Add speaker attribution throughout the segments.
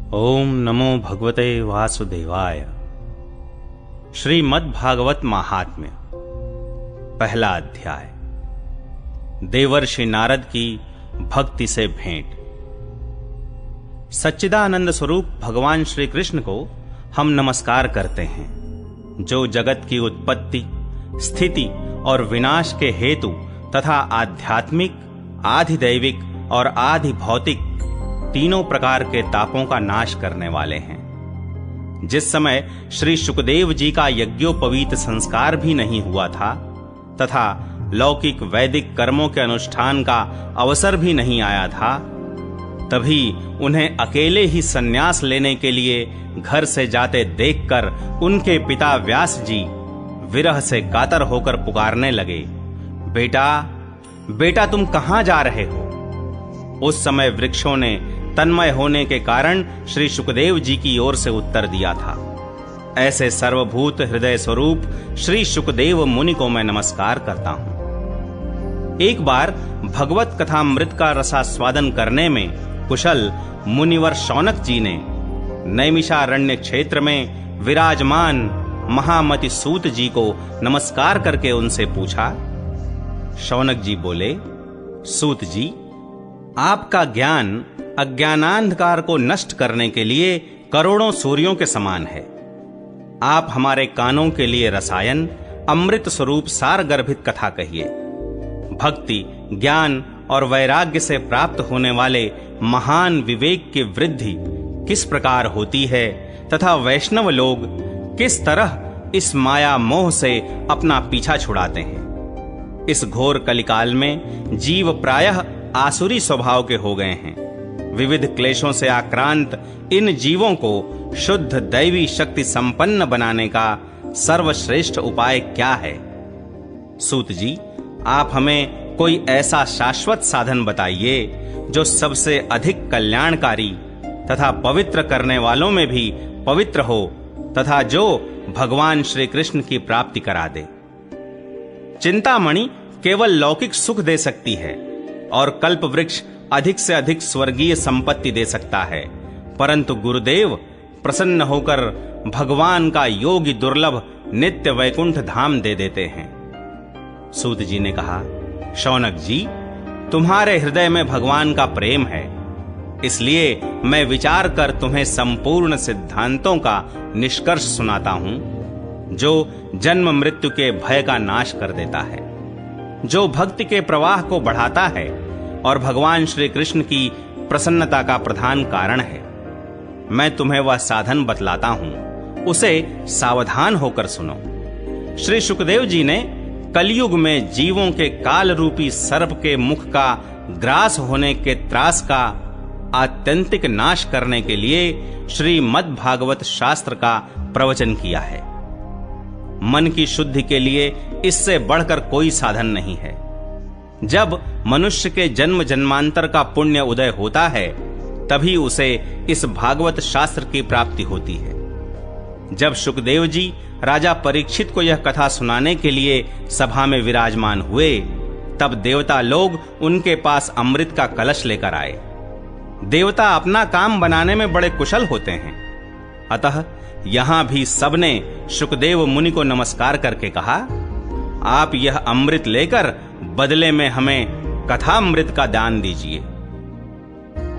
Speaker 1: ओम नमो भगवते वासुदेवाय। श्रीमद्भागवत महात्म्य, पहला अध्याय। देवर्षि नारद की भक्ति से भेंट। सच्चिदानंद स्वरूप भगवान श्री कृष्ण को हम नमस्कार करते हैं, जो जगत की उत्पत्ति, स्थिति और विनाश के हेतु तथा आध्यात्मिक, आधिदैविक और आधि भौतिक तीनों प्रकार के तापों का नाश करने वाले हैं। जिस समय श्री शुकदेव जी का यज्ञोपवीत संस्कार भी नहीं हुआ था तथा लौकिक वैदिक कर्मों के अनुष्ठान का अवसर भी नहीं आया था, तभी उन्हें अकेले ही संन्यास लेने के लिए घर से जाते देखकर उनके पिता व्यास जी विरह से कातर होकर पुकारने लगे, बेटा बेटा तुम कहां जा रहे हो? उस समय वृक्षों ने तन्मय होने के कारण श्री शुकदेव जी की ओर से उत्तर दिया था, ऐसे सर्वभूत हृदय स्वरूप श्री शुकदेव मुनि को मैं नमस्कार करता हूं। एक बार भगवत कथामृत का रसास्वादन करने में कुशल मुनिवर शौनक जी ने नैमिषारण्य क्षेत्र में विराजमान महामति सूत जी को नमस्कार करके उनसे पूछा। शौनक जी बोले, सूत जी, आपका ज्ञान अज्ञानांधकार को नष्ट करने के लिए करोड़ों सूर्यों के समान है। आप हमारे कानों के लिए रसायन, अमृत स्वरूप सार गर्भित कथा कहिए। भक्ति, ज्ञान और वैराग्य से प्राप्त होने वाले महान विवेक की वृद्धि किस प्रकार होती है तथा वैष्णव लोग किस तरह इस माया मोह से अपना पीछा छुड़ाते हैं। इस घोर कलिकाल में जीव प्रायः आसुरी स्वभाव के हो गए हैं। विविध क्लेशों से आक्रांत इन जीवों को शुद्ध दैवी शक्ति संपन्न बनाने का सर्वश्रेष्ठ उपाय क्या है? सूत जी, आप हमें कोई ऐसा शाश्वत साधन बताइए जो सबसे अधिक कल्याणकारी तथा पवित्र करने वालों में भी पवित्र हो तथा जो भगवान श्री कृष्ण की प्राप्ति करा दे। चिंतामणि केवल लौकिक सुख दे सकती है और कल्प वृक्ष अधिक से अधिक स्वर्गीय संपत्ति दे सकता है, परंतु गुरुदेव प्रसन्न होकर भगवान का योगी दुर्लभ नित्य वैकुंठ धाम दे देते हैं। सूत जी ने कहा, शौनक जी, तुम्हारे हृदय में भगवान का प्रेम है, इसलिए मैं विचार कर तुम्हें संपूर्ण सिद्धांतों का निष्कर्ष सुनाता हूं, जो जन्म मृत्यु के भय का नाश कर देता है, जो भक्ति के प्रवाह को बढ़ाता है और भगवान श्री कृष्ण की प्रसन्नता का प्रधान कारण है। मैं तुम्हें वह साधन बतलाता हूं, उसे सावधान होकर सुनो। श्री शुकदेव जी ने कलयुग में जीवों के काल रूपी सर्प के मुख का ग्रास होने के त्रास का आत्यंतिक नाश करने के लिए श्रीमद्भागवत शास्त्र का प्रवचन किया है। मन की शुद्धि के लिए इससे बढ़कर कोई साधन नहीं है। जब मनुष्य के जन्म जन्मांतर का पुण्य उदय होता है, तभी उसे इस भागवत शास्त्र की प्राप्ति होती है। जब शुकदेव जी राजा परीक्षित को यह कथा सुनाने के लिए सभा में विराजमान हुए, तब देवता लोग उनके पास अमृत का कलश लेकर आए। देवता अपना काम बनाने में बड़े कुशल होते हैं, अतः यहां भी सबने शुकदेव मुनि को नमस्कार करके कहा, आप यह अमृत लेकर बदले में हमें कथामृत का दान दीजिए।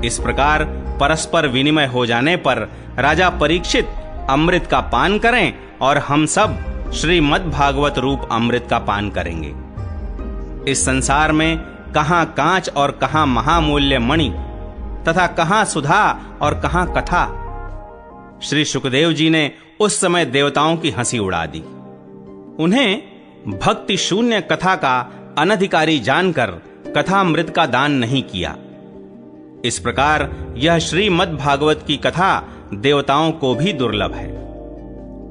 Speaker 1: इस प्रकार परस्पर विनिमय हो जाने पर राजा परीक्षित अमृत का पान करें और हम सब श्रीमद्भागवत रूप अमृत का पान करेंगे। इस संसार में कहां कांच और कहां महामूल्य मणि तथा कहां सुधा और कहां कथा। श्री शुकदेव जी ने उस समय देवताओं की हंसी उड़ा दी। उन्हें भक्ति शून्य कथा का अनधिकारी जानकर कथामृत का दान नहीं किया। इस प्रकार यह श्रीमद्भागवत की कथा देवताओं को भी दुर्लभ है।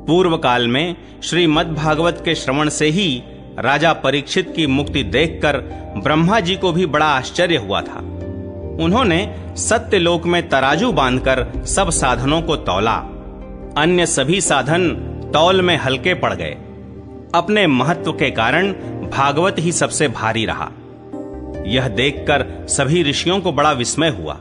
Speaker 1: पूर्व काल में श्रीमद्भागवत के श्रवण से ही राजा परीक्षित की मुक्ति देखकर ब्रह्मा जी को भी बड़ा आश्चर्य हुआ था। उन्होंने सत्यलोक में तराजू बांधकर सब साधनों को तौला। अन्य सभी साधन तौल में हल्के पड़ गए। अपने महत्व के कारण भागवत ही सबसे भारी रहा। यह देखकर सभी ऋषियों को बड़ा विस्मय हुआ।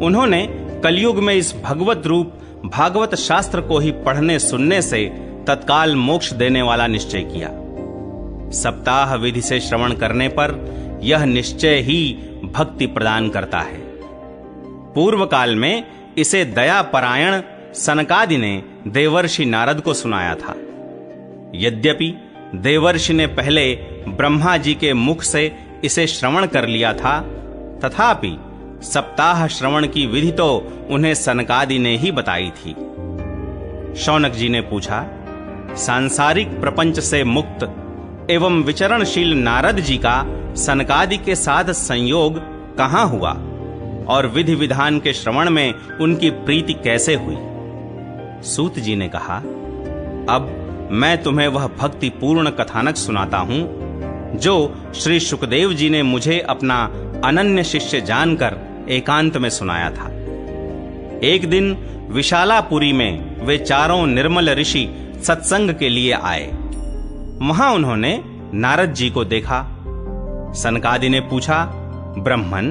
Speaker 1: उन्होंने कलयुग में इस भगवत रूप भागवत शास्त्र को ही पढ़ने सुनने से तत्काल मोक्ष देने वाला निश्चय किया। सप्ताह विधि से श्रवण करने पर यह निश्चय ही भक्ति प्रदान करता है। पूर्व काल में इसे दया परायण सनकादि ने देवर्षि नारद को सुनाया था। यद्यपि देवर्षि ने पहले ब्रह्मा जी के मुख से इसे श्रवण कर लिया था, तथापि सप्ताह श्रवण की विधि तो उन्हें सनकादि ने ही बताई थी। शौनक जी ने पूछा, सांसारिक प्रपंच से मुक्त एवं विचरणशील नारद जी का सनकादि के साथ संयोग कहां हुआ और विधि विधान के श्रवण में उनकी प्रीति कैसे हुई? सूत जी ने कहा, अब मैं तुम्हें वह भक्ति पूर्ण कथानक सुनाता हूं जो श्री सुखदेव जी ने मुझे अपना अनन्य शिष्य जानकर एकांत में सुनाया था। एक दिन विशालापुरी में वे चारों निर्मल ऋषि सत्संग के लिए आए। वहां उन्होंने नारद जी को देखा। सनकादि ने पूछा, ब्रह्मन,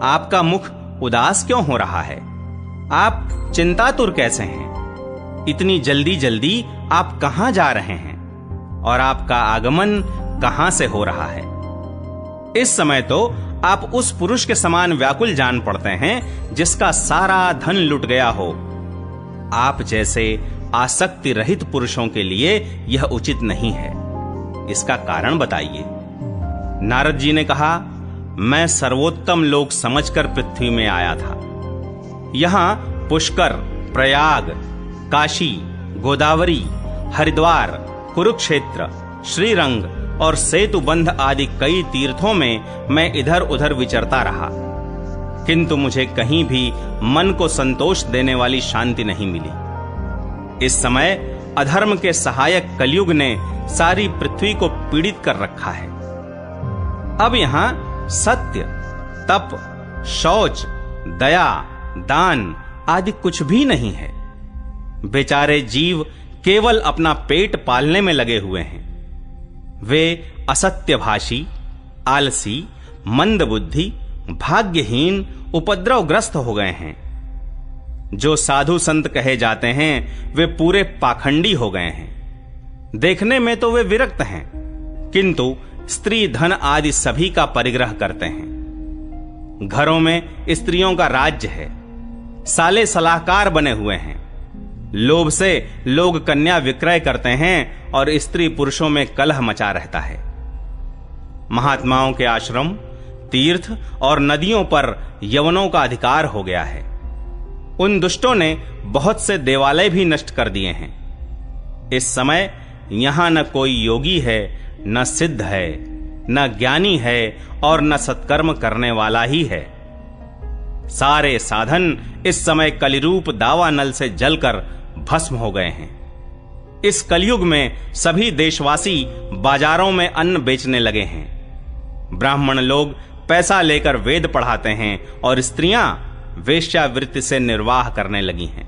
Speaker 1: आपका मुख उदास क्यों हो रहा है? आप चिंतातुर कैसे हैं? इतनी जल्दी जल्दी आप कहां जा रहे हैं और आपका आगमन कहां से हो रहा है? इस समय तो आप उस पुरुष के समान व्याकुल जान पड़ते हैं जिसका सारा धन लुट गया हो। आप जैसे आसक्ति रहित पुरुषों के लिए यह उचित नहीं है। इसका कारण बताइए। नारद जी ने कहा, मैं सर्वोत्तम लोक समझकर पृथ्वी में आया था। यहां पुष्कर, प्रयाग, काशी, गोदावरी, हरिद्वार, कुरुक्षेत्र, श्रीरंग और सेतुबंध आदि कई तीर्थों में मैं इधर उधर विचरता रहा, किंतु मुझे कहीं भी मन को संतोष देने वाली शांति नहीं मिली। इस समय अधर्म के सहायक कलयुग ने सारी पृथ्वी को पीड़ित कर रखा है। अब यहां सत्य, तप, शौच, दया, दान आदि कुछ भी नहीं है। बेचारे जीव केवल अपना पेट पालने में लगे हुए हैं। वे असत्यभाषी, आलसी, मंदबुद्धि, भाग्यहीन, उपद्रवग्रस्त हो गए हैं। जो साधु संत कहे जाते हैं वे पूरे पाखंडी हो गए हैं। देखने में तो वे विरक्त हैं, किंतु स्त्री धन आदि सभी का परिग्रह करते हैं। घरों में स्त्रियों का राज्य है। साले सलाहकार बने हुए हैं। लोभ से लोग कन्या विक्रय करते हैं और स्त्री पुरुषों में कलह मचा रहता है। महात्माओं के आश्रम, तीर्थ और नदियों पर यवनों का अधिकार हो गया है। उन दुष्टों ने बहुत से देवालय भी नष्ट कर दिए हैं। इस समय यहां न कोई योगी है, न सिद्ध है, न ज्ञानी है और न सत्कर्म करने वाला ही है। सारे साधन इस समय कलिरूप दावानल से जलकर भस्म हो गए हैं। इस कलयुग में सभी देशवासी बाजारों में अन्न बेचने लगे हैं। ब्राह्मण लोग पैसा लेकर वेद पढ़ाते हैं और स्त्रियां वेश्यावृत्ति से निर्वाह करने लगी हैं।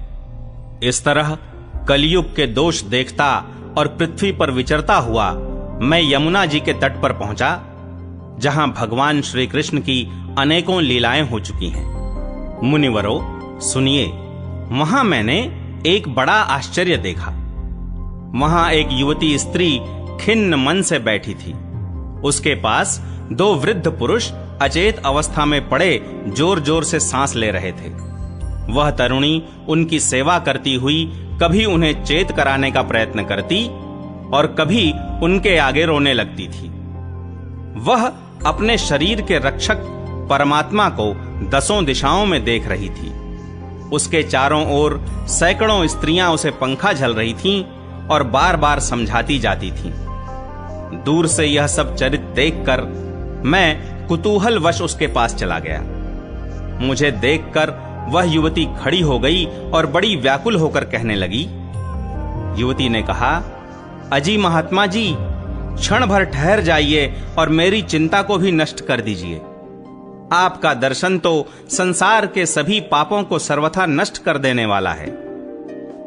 Speaker 1: इस तरह कलयुग के दोष देखता और पृथ्वी पर विचरता हुआ मैं यमुना जी के तट पर पहुंचा, जहां भगवान श्री कृष्ण की अनेकों लीलाएं हो चुकी हैं। मुनिवरों, सुनिए, वहां मैंने एक बड़ा आश्चर्य देखा। वहां एक युवती स्त्री खिन्न मन से बैठी थी। उसके पास दो वृद्ध पुरुष अचेत अवस्था में पड़े जोर जोर से सांस ले रहे थे। वह तरुणी उनकी सेवा करती हुई कभी उन्हें चेत कराने का प्रयत्न करती और कभी उनके आगे रोने लगती थी। वह अपने शरीर के रक्षक परमात्मा को दसों दिशाओं में देख रही थी। उसके चारों ओर सैकड़ों स्त्रियां उसे पंखा झल रही थीं और बार बार समझाती जाती थीं। दूर से यह सब चरित्र देखकर मैं कुतूहलवश उसके पास चला गया। मुझे देखकर वह युवती खड़ी हो गई और बड़ी व्याकुल होकर कहने लगी। युवती ने कहा, अजी महात्मा जी, क्षण भर ठहर जाइए और मेरी चिंता को भी नष्ट कर दीजिए। आपका दर्शन तो संसार के सभी पापों को सर्वथा नष्ट कर देने वाला है।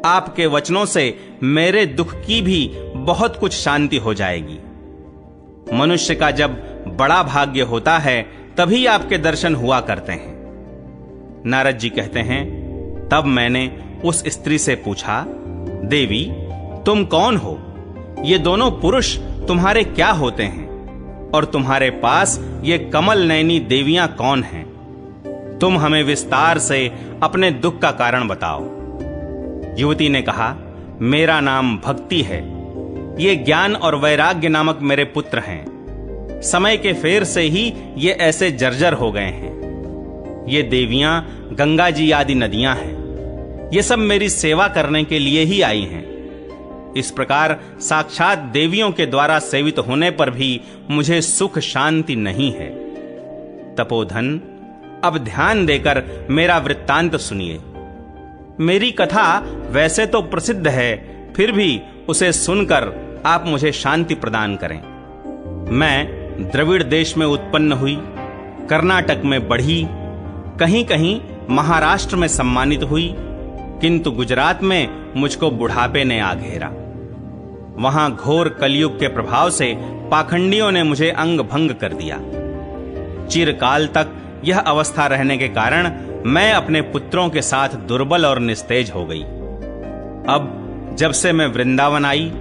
Speaker 1: आपके वचनों से मेरे दुख की भी बहुत कुछ शांति हो जाएगी। मनुष्य का जब बड़ा भाग्य होता है तभी आपके दर्शन हुआ करते हैं। नारद जी कहते हैं, तब मैंने उस स्त्री से पूछा, देवी तुम कौन हो? ये दोनों पुरुष तुम्हारे क्या होते हैं? और तुम्हारे पास ये कमल नयनी देवियां कौन हैं? तुम हमें विस्तार से अपने दुख का कारण बताओ। युवती ने कहा, मेरा नाम भक्ति है। ये ज्ञान और वैराग्य नामक मेरे पुत्र हैं। समय के फेर से ही ये ऐसे जर्जर हो गए हैं। ये देवियां गंगा जी आदि नदियां हैं। ये सब मेरी सेवा करने के लिए ही आई हैं। इस प्रकार साक्षात देवियों के द्वारा सेवित होने पर भी मुझे सुख शांति नहीं है। तपोधन, अब ध्यान देकर मेरा वृत्तांत सुनिए। मेरी कथा वैसे तो प्रसिद्ध है, फिर भी उसे सुनकर आप मुझे शांति प्रदान करें। मैं द्रविड़ देश में उत्पन्न हुई, कर्नाटक में बढ़ी, कहीं कहीं महाराष्ट्र में सम्मानित हुई, किंतु गुजरात में मुझको बुढ़ापे ने आ घेरा। वहां घोर कलयुग के प्रभाव से पाखंडियों ने मुझे अंग भंग कर दिया। चिरकाल तक यह अवस्था रहने के कारण मैं अपने पुत्रों के साथ दुर्बल और निस्तेज हो गई। अब जब से मैं वृंदावन आई,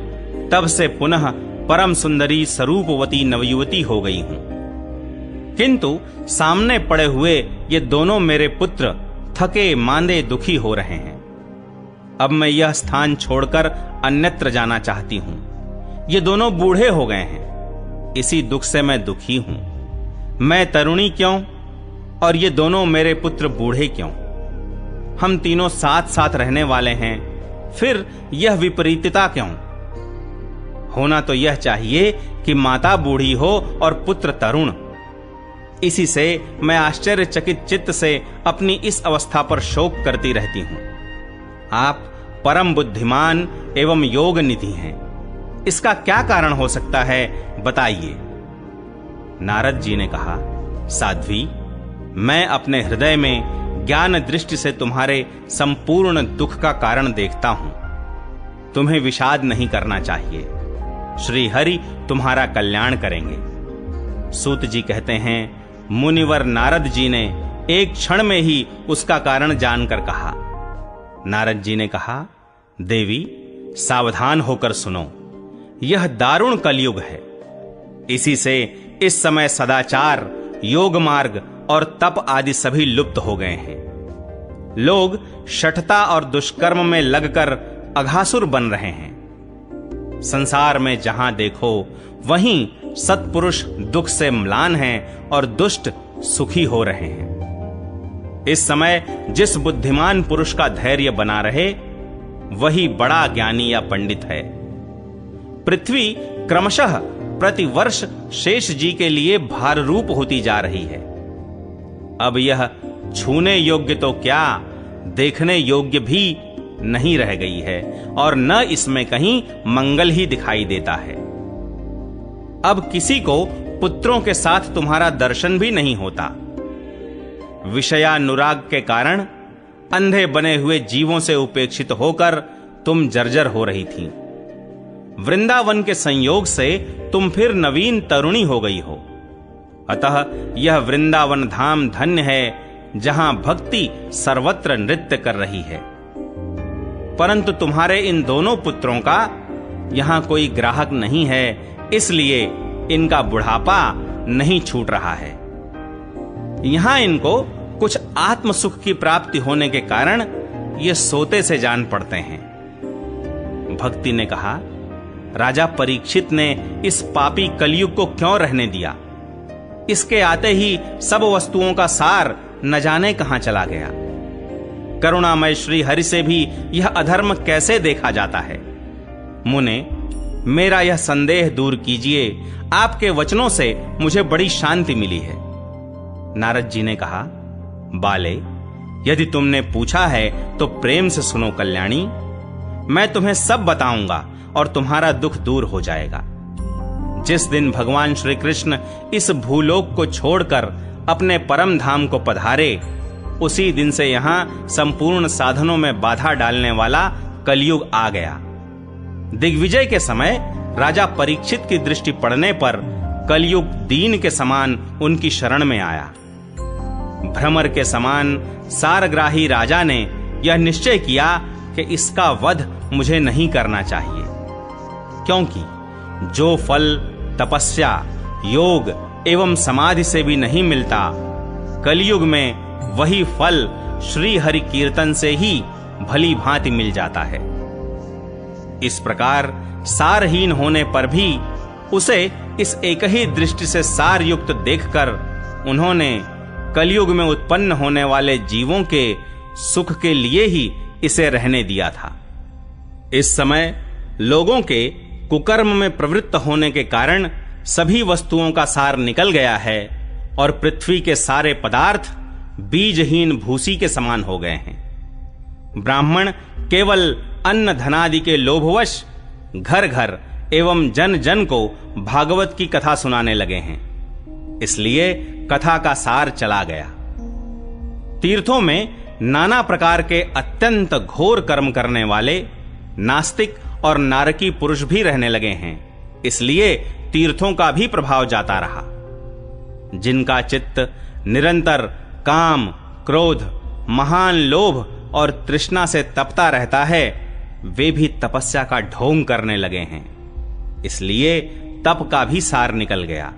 Speaker 1: तब से पुनः परम सुंदरी स्वरूपवती नवयुवती हो गई हूं। किंतु सामने पड़े हुए ये दोनों मेरे पुत्र थके मांदे दुखी हो रहे हैं। अब मैं यह स्थान छोड़कर अन्यत्र जाना चाहती हूं। ये दोनों बूढ़े हो गए हैं, इसी दुख से मैं दुखी हूं। मैं तरुणी क्यों और ये दोनों मेरे पुत्र बूढ़े क्यों? हम तीनों साथ साथ रहने वाले हैं, फिर यह विपरीतता क्यों? होना तो यह चाहिए कि माता बूढ़ी हो और पुत्र तरुण। इसी से मैं आश्चर्यचकित चित्त से अपनी इस अवस्था पर शोक करती रहती हूं। आप परम बुद्धिमान एवं योग निधि हैं। इसका क्या कारण हो सकता है, बताइए। नारद जी ने कहा, साध्वी, मैं अपने हृदय में ज्ञान दृष्टि से तुम्हारे संपूर्ण दुख का कारण देखता हूं। तुम्हें विषाद नहीं करना चाहिए। श्री हरि तुम्हारा कल्याण करेंगे। सूत जी कहते हैं, मुनिवर नारद जी ने एक क्षण में ही उसका कारण जानकर कहा। नारद जी ने कहा, देवी सावधान होकर सुनो, यह दारुण कलयुग है। इसी से इस समय सदाचार, योग मार्ग और तप आदि सभी लुप्त हो गए हैं। लोग शठता और दुष्कर्म में लगकर अघासुर बन रहे हैं। संसार में जहां देखो वहीं सत्पुरुष दुख से म्लान हैं और दुष्ट सुखी हो रहे हैं। इस समय जिस बुद्धिमान पुरुष का धैर्य बना रहे, वही बड़ा ज्ञानी या पंडित है। पृथ्वी क्रमशः प्रतिवर्ष शेष जी के लिए भार रूप होती जा रही है। अब यह छूने योग्य तो क्या, देखने योग्य भी नहीं रह गई है और न इसमें कहीं मंगल ही दिखाई देता है। अब किसी को पुत्रों के साथ तुम्हारा दर्शन भी नहीं होता। विषयानुराग के कारण अंधे बने हुए जीवों से उपेक्षित होकर तुम जर्जर हो रही थी। वृंदावन के संयोग से तुम फिर नवीन तरुणी हो गई हो। अतः यह वृंदावन धाम धन्य है, जहां भक्ति सर्वत्र नृत्य कर रही है। परंतु तुम्हारे इन दोनों पुत्रों का यहां कोई ग्राहक नहीं है, इसलिए इनका बुढ़ापा नहीं छूट रहा है। यहां इनको कुछ आत्म सुख की प्राप्ति होने के कारण ये सोते से जान पड़ते हैं। भक्ति ने कहा, राजा परीक्षित ने इस पापी कलयुग को क्यों रहने दिया? इसके आते ही सब वस्तुओं का सार न जाने कहां चला गया। करुणामय श्री हरि से भी यह अधर्म कैसे देखा जाता है? मुने, मेरा यह संदेह दूर कीजिए। आपके वचनों से मुझे बड़ी शांति मिली है। नारद जी ने कहा, बाले, यदि तुमने पूछा है तो प्रेम से सुनो कल्याणी। मैं तुम्हें सब बताऊंगा और तुम्हारा दुख दूर हो जाएगा। जिस दिन भगवान श्री कृष्ण इस भूलोक को छोड़कर अपने परम धाम को पधारे, उसी दिन से यहां संपूर्ण साधनों में बाधा डालने वाला कलयुग आ गया। दिग्विजय के समय राजा परीक्षित की दृष्टि पड़ने पर कलयुग दीन के समान उनकी शरण में आया। भ्रमर के समान सारग्राही राजा ने यह निश्चय किया कि इसका वध मुझे नहीं करना चाहिए, क्योंकि जो फल तपस्या, योग एवं समाधि से भी नहीं मिलता, कलयुग में वही फल श्री हरि कीर्तन से ही भली भांति मिल जाता है। इस प्रकार सारहीन होने पर भी उसे इस एक ही दृष्टि से सार युक्त देखकर उन्होंने कलयुग में उत्पन्न होने वाले जीवों के सुख के लिए ही इसे रहने दिया था। इस समय लोगों के कुकर्म में प्रवृत्त होने के कारण सभी वस्तुओं का सार निकल गया है और पृथ्वी के सारे पदार्थ बीजहीन भूसी के समान हो गए हैं। ब्राह्मण केवल अन्न धनादि के लोभवश घर घर एवं जन जन को भागवत की कथा सुनाने लगे हैं, इसलिए कथा का सार चला गया। तीर्थों में नाना प्रकार के अत्यंत घोर कर्म करने वाले नास्तिक और नारकी पुरुष भी रहने लगे हैं, इसलिए तीर्थों का भी प्रभाव जाता रहा। जिनका चित्त निरंतर काम, क्रोध, महान लोभ और तृष्णा से तपता रहता है, वे भी तपस्या का ढोंग करने लगे हैं, इसलिए तप का भी सार निकल गया।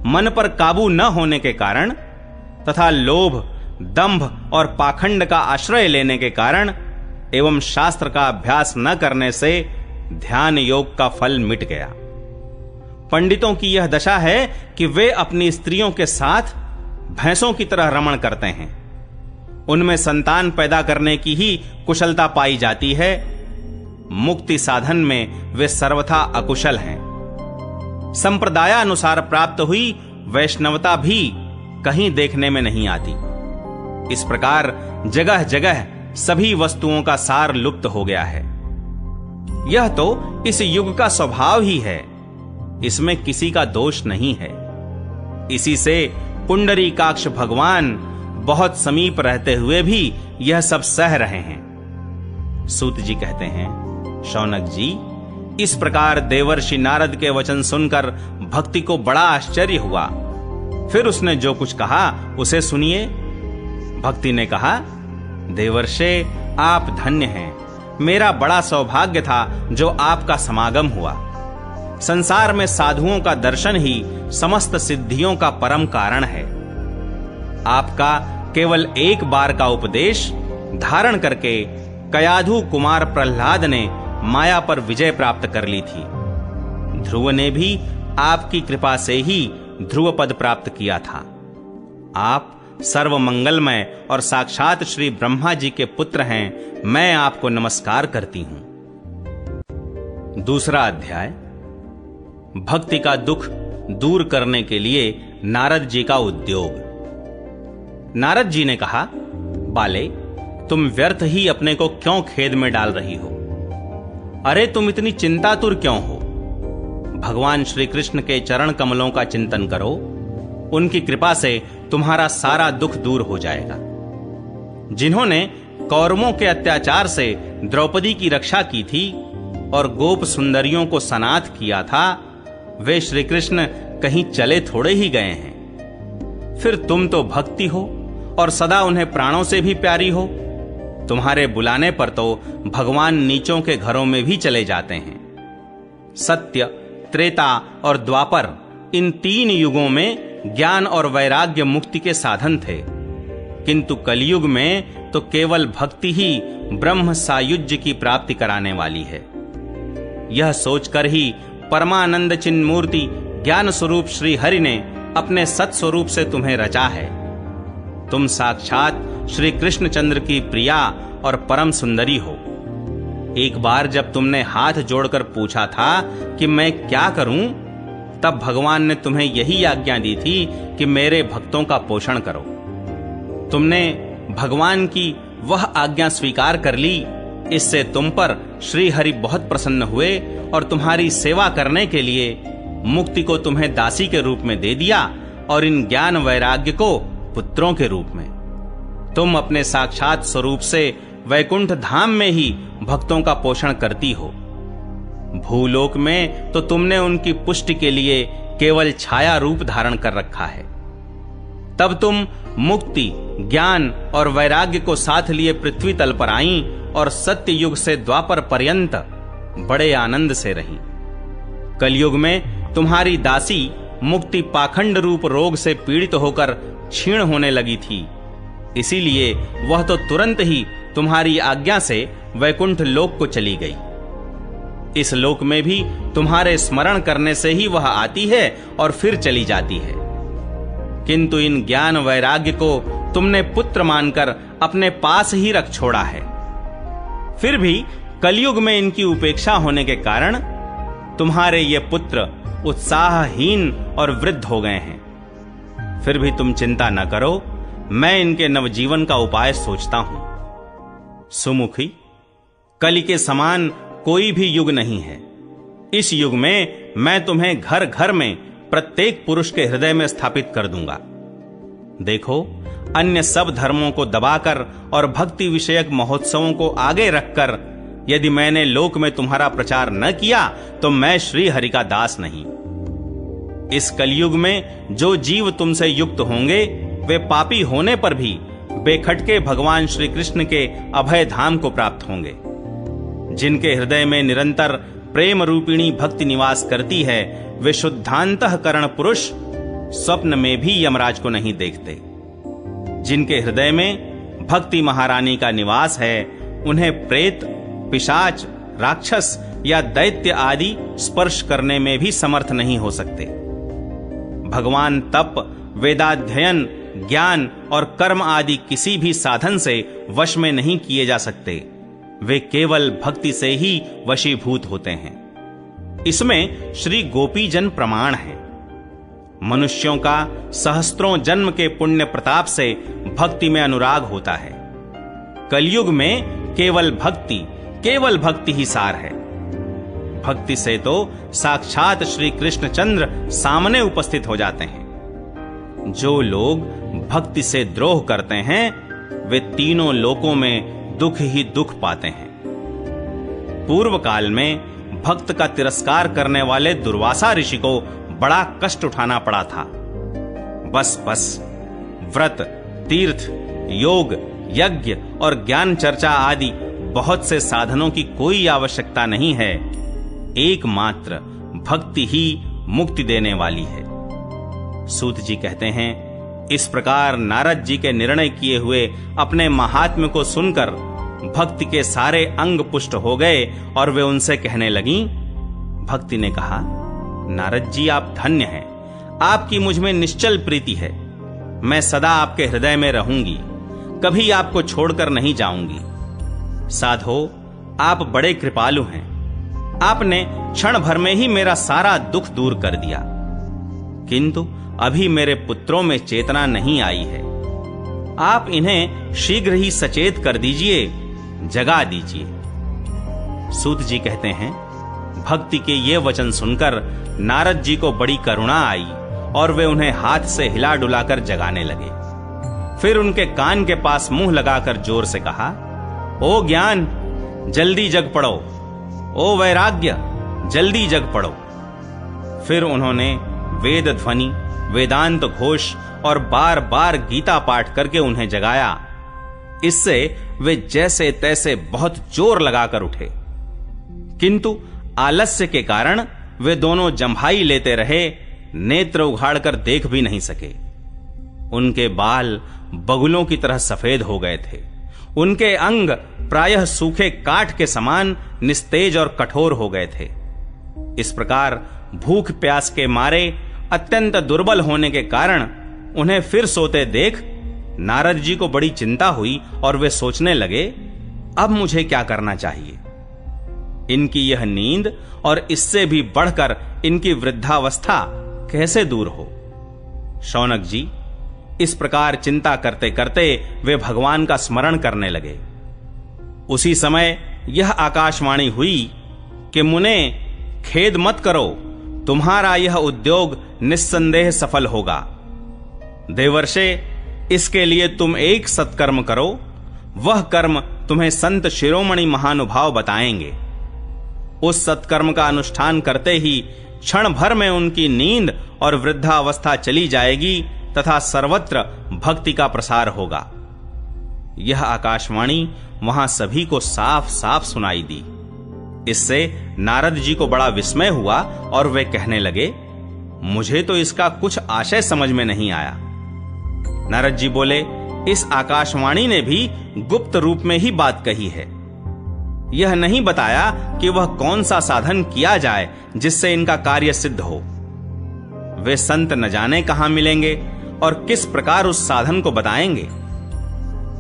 Speaker 1: मन पर काबू न होने के कारण तथा लोभ, दंभ और पाखंड का आश्रय लेने के कारण एवं शास्त्र का अभ्यास न करने से ध्यान योग का फल मिट गया। पंडितों की यह दशा है कि वे अपनी स्त्रियों के साथ भैंसों की तरह रमण करते हैं। उनमें संतान पैदा करने की ही कुशलता पाई जाती है, मुक्ति साधन में वे सर्वथा अकुशल हैं। संप्रदायानुसार प्राप्त हुई वैष्णवता भी कहीं देखने में नहीं आती। इस प्रकार जगह जगह सभी वस्तुओं का सार लुप्त हो गया है। यह तो इस युग का स्वभाव ही है, इसमें किसी का दोष नहीं है। इसी से पुंडरीकाक्ष भगवान बहुत समीप रहते हुए भी यह सब सह रहे हैं। सूत जी कहते हैं, शौनक जी, इस प्रकार देवर्षि नारद के वचन सुनकर भक्ति को बड़ा आश्चर्य हुआ। फिर उसने जो कुछ कहा उसे सुनिए। भक्ति ने कहा, देवर्षे आप धन्य हैं, मेरा बड़ा सौभाग्य था जो आपका समागम हुआ। संसार में साधुओं का दर्शन ही समस्त सिद्धियों का परम कारण है। आपका केवल एक बार का उपदेश धारण करके कयाधु कुमार प्रहलाद ने माया पर विजय प्राप्त कर ली थी। ध्रुव ने भी आपकी कृपा से ही ध्रुव पद प्राप्त किया था। आप सर्व मंगलमय और साक्षात श्री ब्रह्मा जी के पुत्र हैं। मैं आपको नमस्कार करती हूं। दूसरा अध्याय, भक्ति का दुख दूर करने के लिए नारद जी का उद्योग। नारद जी ने कहा, बाले, तुम व्यर्थ ही अपने को क्यों खेद में डाल रही हो? अरे तुम इतनी चिंतातुर क्यों हो? भगवान श्री कृष्ण के चरण कमलों का चिंतन करो, उनकी कृपा से तुम्हारा सारा दुख दूर हो जाएगा। जिन्होंने कौरवों के अत्याचार से द्रौपदी की रक्षा की थी और गोप सुंदरियों को सनाथ किया था, वे श्री कृष्ण कहीं चले थोड़े ही गए हैं। फिर तुम तो भक्ति हो और सदा उन्हें प्राणों से भी प्यारी हो। तुम्हारे बुलाने पर तो भगवान नीचों के घरों में भी चले जाते हैं। सत्य, त्रेता और द्वापर, इन 3 युगों में ज्ञान और वैराग्य मुक्ति के साधन थे, किंतु कलयुग में तो केवल भक्ति ही ब्रह्म सायुज्य की प्राप्ति कराने वाली है। यह सोचकर ही परमानंद चिन्मूर्ति ज्ञान स्वरूप श्री हरि ने अपने सत स्वरूप से तुम्हें रचा है। तुम साक्षात श्री कृष्णचंद्र की प्रिया और परम सुंदरी हो। एक बार जब तुमने हाथ जोड़कर पूछा था कि मैं क्या करूं, तब भगवान ने तुम्हें यही आज्ञा दी थी कि मेरे भक्तों का पोषण करो। तुमने भगवान की वह आज्ञा स्वीकार कर ली। इससे तुम पर श्री हरि बहुत प्रसन्न हुए और तुम्हारी सेवा करने के लिए मुक्ति को तुम्हें दासी के रूप में दे दिया और इन ज्ञान वैराग्य को पुत्रों के रूप में। तुम अपने साक्षात स्वरूप से वैकुंठ धाम में ही भक्तों का पोषण करती हो। भूलोक में तो तुमने उनकी पुष्टि के लिए केवल छाया रूप धारण कर रखा है। तब तुम मुक्ति, ज्ञान और वैराग्य को साथ लिए पृथ्वी तल पर आईं और सत्य युग से द्वापर पर्यंत बड़े आनंद से रहीं। कलयुग में तुम्हारी दासी मुक्ति पाखंड रूप रोग से पीड़ित होकर क्षीण होने लगी थी, इसीलिए वह तो तुरंत ही तुम्हारी आज्ञा से वैकुंठ लोक को चली गई। इस लोक में भी तुम्हारे स्मरण करने से ही वह आती है और फिर चली जाती है, किंतु इन ज्ञान वैराग्य को तुमने पुत्र मानकर अपने पास ही रख छोड़ा है। फिर भी कलयुग में इनकी उपेक्षा होने के कारण तुम्हारे ये पुत्र उत्साहहीन और वृद्ध हो गए हैं। फिर भी तुम चिंता न करो, मैं इनके नवजीवन का उपाय सोचता हूं। सुमुखी, कलि के समान कोई भी युग नहीं है। इस युग में मैं तुम्हें घर घर में प्रत्येक पुरुष के हृदय में स्थापित कर दूंगा। देखो, अन्य सब धर्मों को दबाकर और भक्ति विषयक महोत्सवों को आगे रखकर यदि मैंने लोक में तुम्हारा प्रचार न किया तो मैं श्री हरि का दास नहीं। इस कलयुग में जो जीव तुमसे युक्त होंगे वे पापी होने पर भी बेखटके भगवान श्री कृष्ण के अभय धाम को प्राप्त होंगे। जिनके हृदय में निरंतर प्रेम रूपिणी भक्ति निवास करती है, वे शुद्धांतःकरण पुरुष स्वप्न में भी यमराज को नहीं देखते। जिनके हृदय में भक्ति महारानी का निवास है, उन्हें प्रेत, पिशाच, राक्षस या दैत्य आदि स्पर्श करने में भी समर्थ नहीं हो सकते। भगवान तप, वेदाध्ययन, ज्ञान और कर्म आदि किसी भी साधन से वश में नहीं किए जा सकते। वे केवल भक्ति से ही वशीभूत होते हैं। इसमें श्री गोपीजन प्रमाण है। मनुष्यों का सहस्त्रों जन्म के पुण्य प्रताप से भक्ति में अनुराग होता है। कलयुग में केवल भक्ति ही सार है। भक्ति से तो साक्षात श्री कृष्णचंद्र सामने उपस्थित हो जाते हैं। जो लोग भक्ति से द्रोह करते हैं, वे तीनों लोकों में दुख ही दुख पाते हैं। पूर्व काल में भक्त का तिरस्कार करने वाले दुर्वासा ऋषि को बड़ा कष्ट उठाना पड़ा था। बस व्रत, तीर्थ, योग, यज्ञ और ज्ञान चर्चा आदि बहुत से साधनों की कोई आवश्यकता नहीं है। एकमात्र भक्ति ही मुक्ति देने वाली है। सूत जी कहते हैं, इस प्रकार नारद जी के निर्णय किए हुए अपने महात्म्य को सुनकर भक्ति के सारे अंग पुष्ट हो गए और वे उनसे कहने लगीं। भक्ति ने कहा, नारद जी आप धन्य हैं, आपकी मुझ में निश्चल प्रीति है। मैं सदा आपके हृदय में रहूंगी, कभी आपको छोड़कर नहीं जाऊंगी। साधो, आप बड़े कृपालु हैं। आपने क्षण भर में ही मेरा सारा दुख दूर कर दिया, किंतु अभी मेरे पुत्रों में चेतना नहीं आई है। आप इन्हें शीघ्र ही सचेत कर दीजिए, जगा दीजिए। सूत जी कहते हैं, भक्ति के ये वचन सुनकर नारद जी को बड़ी करुणा आई और वे उन्हें हाथ से हिला डुलाकर जगाने लगे। फिर उनके कान के पास मुंह लगाकर जोर से कहा, ओ ज्ञान, जल्दी जग पड़ो। ओ वैराग्य, जल्दी जग पड़ो। फिर उन्होंने वेद ध्वनि, वेदांत घोष और बार बार गीता पाठ करके उन्हें जगाया। इससे वे जैसे तैसे बहुत जोर लगाकर उठे, किंतु आलस्य के कारण वे दोनों जम्भाई लेते रहे, नेत्र उघाड़कर देख भी नहीं सके। उनके बाल बगुलों की तरह सफेद हो गए थे। उनके अंग प्रायः सूखे काठ के समान निस्तेज और कठोर हो गए थे। इस प्रकार भूख प्यास के मारे अत्यंत दुर्बल होने के कारण उन्हें फिर सोते देख नारद जी को बड़ी चिंता हुई और वे सोचने लगे, अब मुझे क्या करना चाहिए। इनकी यह नींद और इससे भी बढ़कर इनकी वृद्धावस्था कैसे दूर हो। शौनक जी, इस प्रकार चिंता करते करते वे भगवान का स्मरण करने लगे। उसी समय यह आकाशवाणी हुई कि मुने, खेद मत करो, तुम्हारा यह उद्योग निस्संदेह सफल होगा। देवर्षे, इसके लिए तुम एक सत्कर्म करो, वह कर्म तुम्हें संत शिरोमणि महानुभाव बताएंगे। उस सत्कर्म का अनुष्ठान करते ही क्षण भर में उनकी नींद और वृद्धावस्था चली जाएगी, तथा सर्वत्र भक्ति का प्रसार होगा। यह आकाशवाणी वहां सभी को साफ साफ सुनाई दी। इससे नारद जी को बड़ा विस्मय हुआ और वे कहने लगे, मुझे तो इसका कुछ आशय समझ में नहीं आया। नारद जी बोले, इस आकाशवाणी ने भी गुप्त रूप में ही बात कही है। यह नहीं बताया कि वह कौन सा साधन किया जाए जिससे इनका कार्य सिद्ध हो। वे संत न जाने कहां मिलेंगे और किस प्रकार उस साधन को बताएंगे।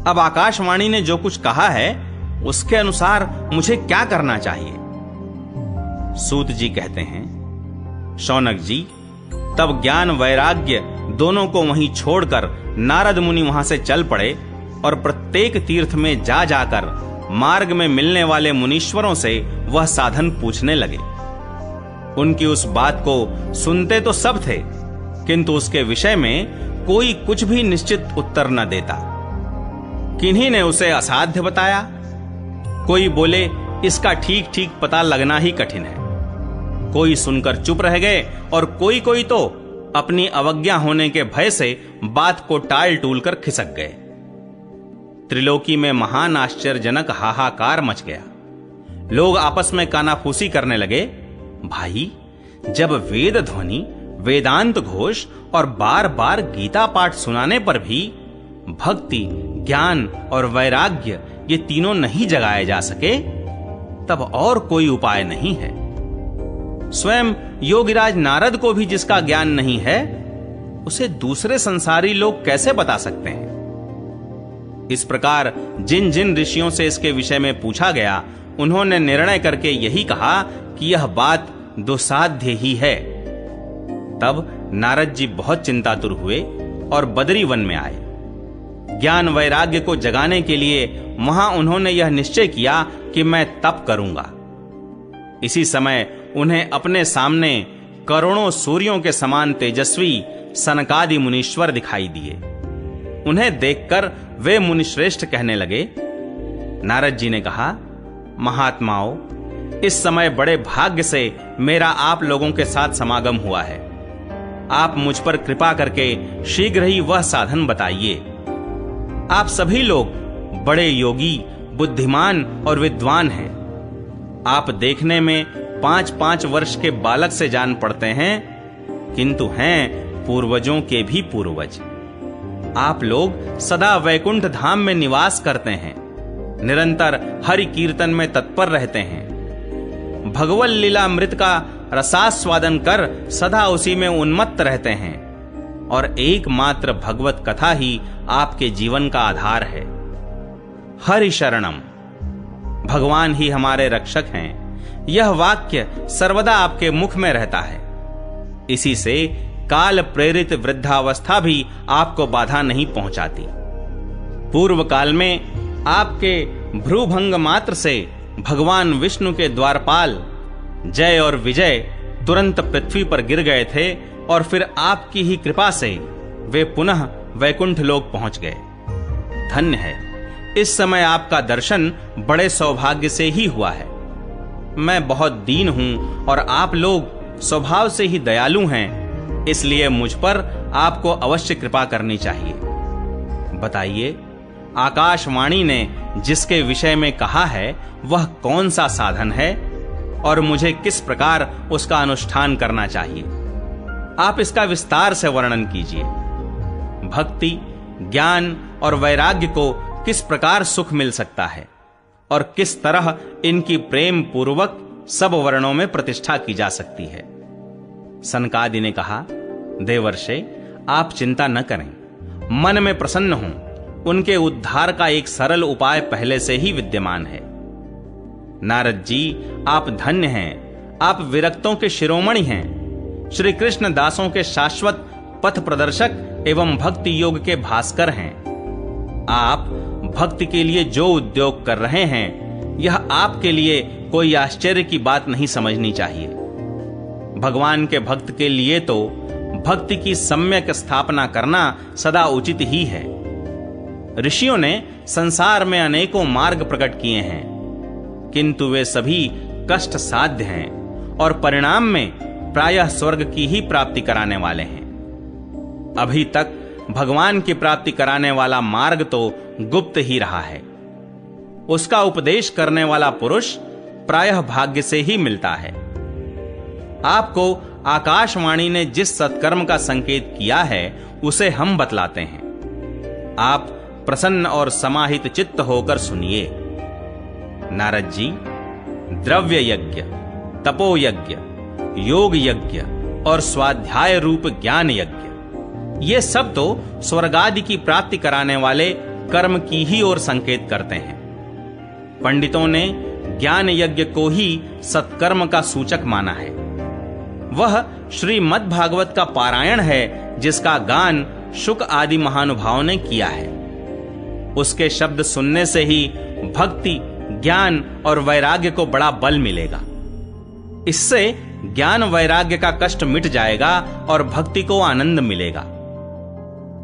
Speaker 1: अब आकाशवाणी ने जो कुछ कहा है उसके अनुसार मुझे क्या करना चाहिए? सूत जी कहते हैं, शौनक जी, तब ज्ञान वैराग्य दोनों को वहीं छोड़कर नारद मुनि वहां से चल पड़े और प्रत्येक तीर्थ में जा जाकर मार्ग में मिलने वाले मुनीश्वरों से वह साधन पूछने लगे। उनकी उस बात को सुनते तो सब थे, किंतु उसके विषय में कोई कुछ भी निश्चित उत्तर न देता। किन्हीं ने उसे असाध्य बताया, कोई बोले इसका ठीक ठीक पता लगना ही कठिन है। कोई सुनकर चुप रह गए और कोई तो अपनी अवज्ञा होने के भय से बात को टाल टूल कर खिसक गए। त्रिलोकी में महान आश्चर्यजनक हाहाकार मच गया। लोग आपस में कानाफूसी करने लगे, भाई, जब वेद ध्वनि, वेदांत घोष और बार बार गीता पाठ सुनाने पर भी भक्ति, ज्ञान और वैराग्य ये तीनों नहीं जगाए जा सके, तब और कोई उपाय नहीं है। स्वयं योगीराज नारद को भी जिसका ज्ञान नहीं है, उसे दूसरे संसारी लोग कैसे बता सकते हैं? इस प्रकार जिन जिन ऋषियों से इसके विषय में पूछा गया, उन्होंने निर्णय करके यही कहा कि यह बात दुसाध्य ही है। तब नारद जी बहुत चिंतातुर हुए और बदरी वन में आए। ज्ञान वैराग्य को जगाने के लिए वहां उन्होंने यह निश्चय किया कि मैं तप करूंगा। इसी समय उन्हें अपने सामने करोड़ों सूर्यों के समान तेजस्वी सनकादि मुनीश्वर दिखाई दिए। उन्हें देखकर वे मुनिश्रेष्ठ कहने लगे। नारद जी ने कहा, महात्माओं, इस समय बड़े भाग्य से मेरा आप लोगों के साथ समागम हुआ है। आप मुझ पर कृपा करके शीघ्र ही वह साधन बताइए। आप सभी लोग बड़े योगी, बुद्धिमान और विद्वान हैं। आप देखने में 5-5 वर्ष के बालक से जान पड़ते हैं, किंतु हैं पूर्वजों के भी पूर्वज। आप लोग सदा वैकुंठ धाम में निवास करते हैं, निरंतर हरि कीर्तन में तत्पर रहते हैं, भगवत लीलामृत का रसास्वादन कर सदा उसी में उन्मत्त रहते हैं और एकमात्र भगवत कथा ही आपके जीवन का आधार है। हरि शरणम, भगवान ही हमारे रक्षक हैं, यह वाक्य सर्वदा आपके मुख में रहता है। इसी से काल प्रेरित वृद्धावस्था भी आपको बाधा नहीं पहुंचाती। पूर्व काल में आपके भ्रूभंग मात्र से भगवान विष्णु के द्वारपाल जय और विजय तुरंत पृथ्वी पर गिर गए थे और फिर आपकी ही कृपा से वे पुनः वैकुंठ लोक पहुंच गए। धन्य है, इस समय आपका दर्शन बड़े सौभाग्य से ही हुआ है। मैं बहुत दीन हूं और आप लोग स्वभाव से ही दयालु हैं, इसलिए मुझ पर आपको अवश्य कृपा करनी चाहिए। बताइए, आकाशवाणी ने जिसके विषय में कहा है वह कौन सा साधन है और मुझे किस प्रकार उसका अनुष्ठान करना चाहिए? आप इसका विस्तार से वर्णन कीजिए। भक्ति, ज्ञान और वैराग्य को किस प्रकार सुख मिल सकता है और किस तरह इनकी प्रेम पूर्वक सब वर्णों में प्रतिष्ठा की जा सकती है? सनकादि ने कहा, देवर्षे, आप चिंता न करें, मन में प्रसन्न हों। उनके उद्धार का एक सरल उपाय पहले से ही विद्यमान है। नारद जी, आप धन्य हैं, आप विरक्तों के शिरोमणि हैं, श्री कृष्ण दासों के शाश्वत पथ प्रदर्शक एवं भक्ति योग के भास्कर हैं। आप भक्ति के लिए जो उद्योग कर रहे हैं, यह आपके लिए कोई आश्चर्य की बात नहीं समझनी चाहिए। भगवान के भक्त के लिए तो भक्ति की सम्यक स्थापना करना सदा उचित ही है। ऋषियों ने संसार में अनेकों मार्ग प्रकट किए हैं, किंतु वे सभी कष्ट साध्य हैं और परिणाम में प्रायः स्वर्ग की ही प्राप्ति कराने वाले हैं। अभी तक भगवान की प्राप्ति कराने वाला मार्ग तो गुप्त ही रहा है। उसका उपदेश करने वाला पुरुष प्रायः भाग्य से ही मिलता है। आपको आकाशवाणी ने जिस सत्कर्म का संकेत किया है उसे हम बतलाते हैं। आप प्रसन्न और समाहित चित्त होकर सुनिए। नारद जी, द्रव्य यज्ञ, तपो यज्ञ, योग यज्ञ और स्वाध्याय रूप ज्ञान यज्ञ, ये सब तो स्वर्गादि की प्राप्ति कराने वाले कर्म की ही ओर संकेत करते हैं। पंडितों ने ज्ञान यज्ञ को ही सत्कर्म का सूचक माना है। वह श्रीमद् भागवत का पारायण है जिसका गान शुक आदि महानुभावों ने किया है। उसके शब्द सुनने से ही भक्ति, ज्ञान और वैराग्य को बड़ा बल मिलेगा। इससे ज्ञान वैराग्य का कष्ट मिट जाएगा और भक्ति को आनंद मिलेगा।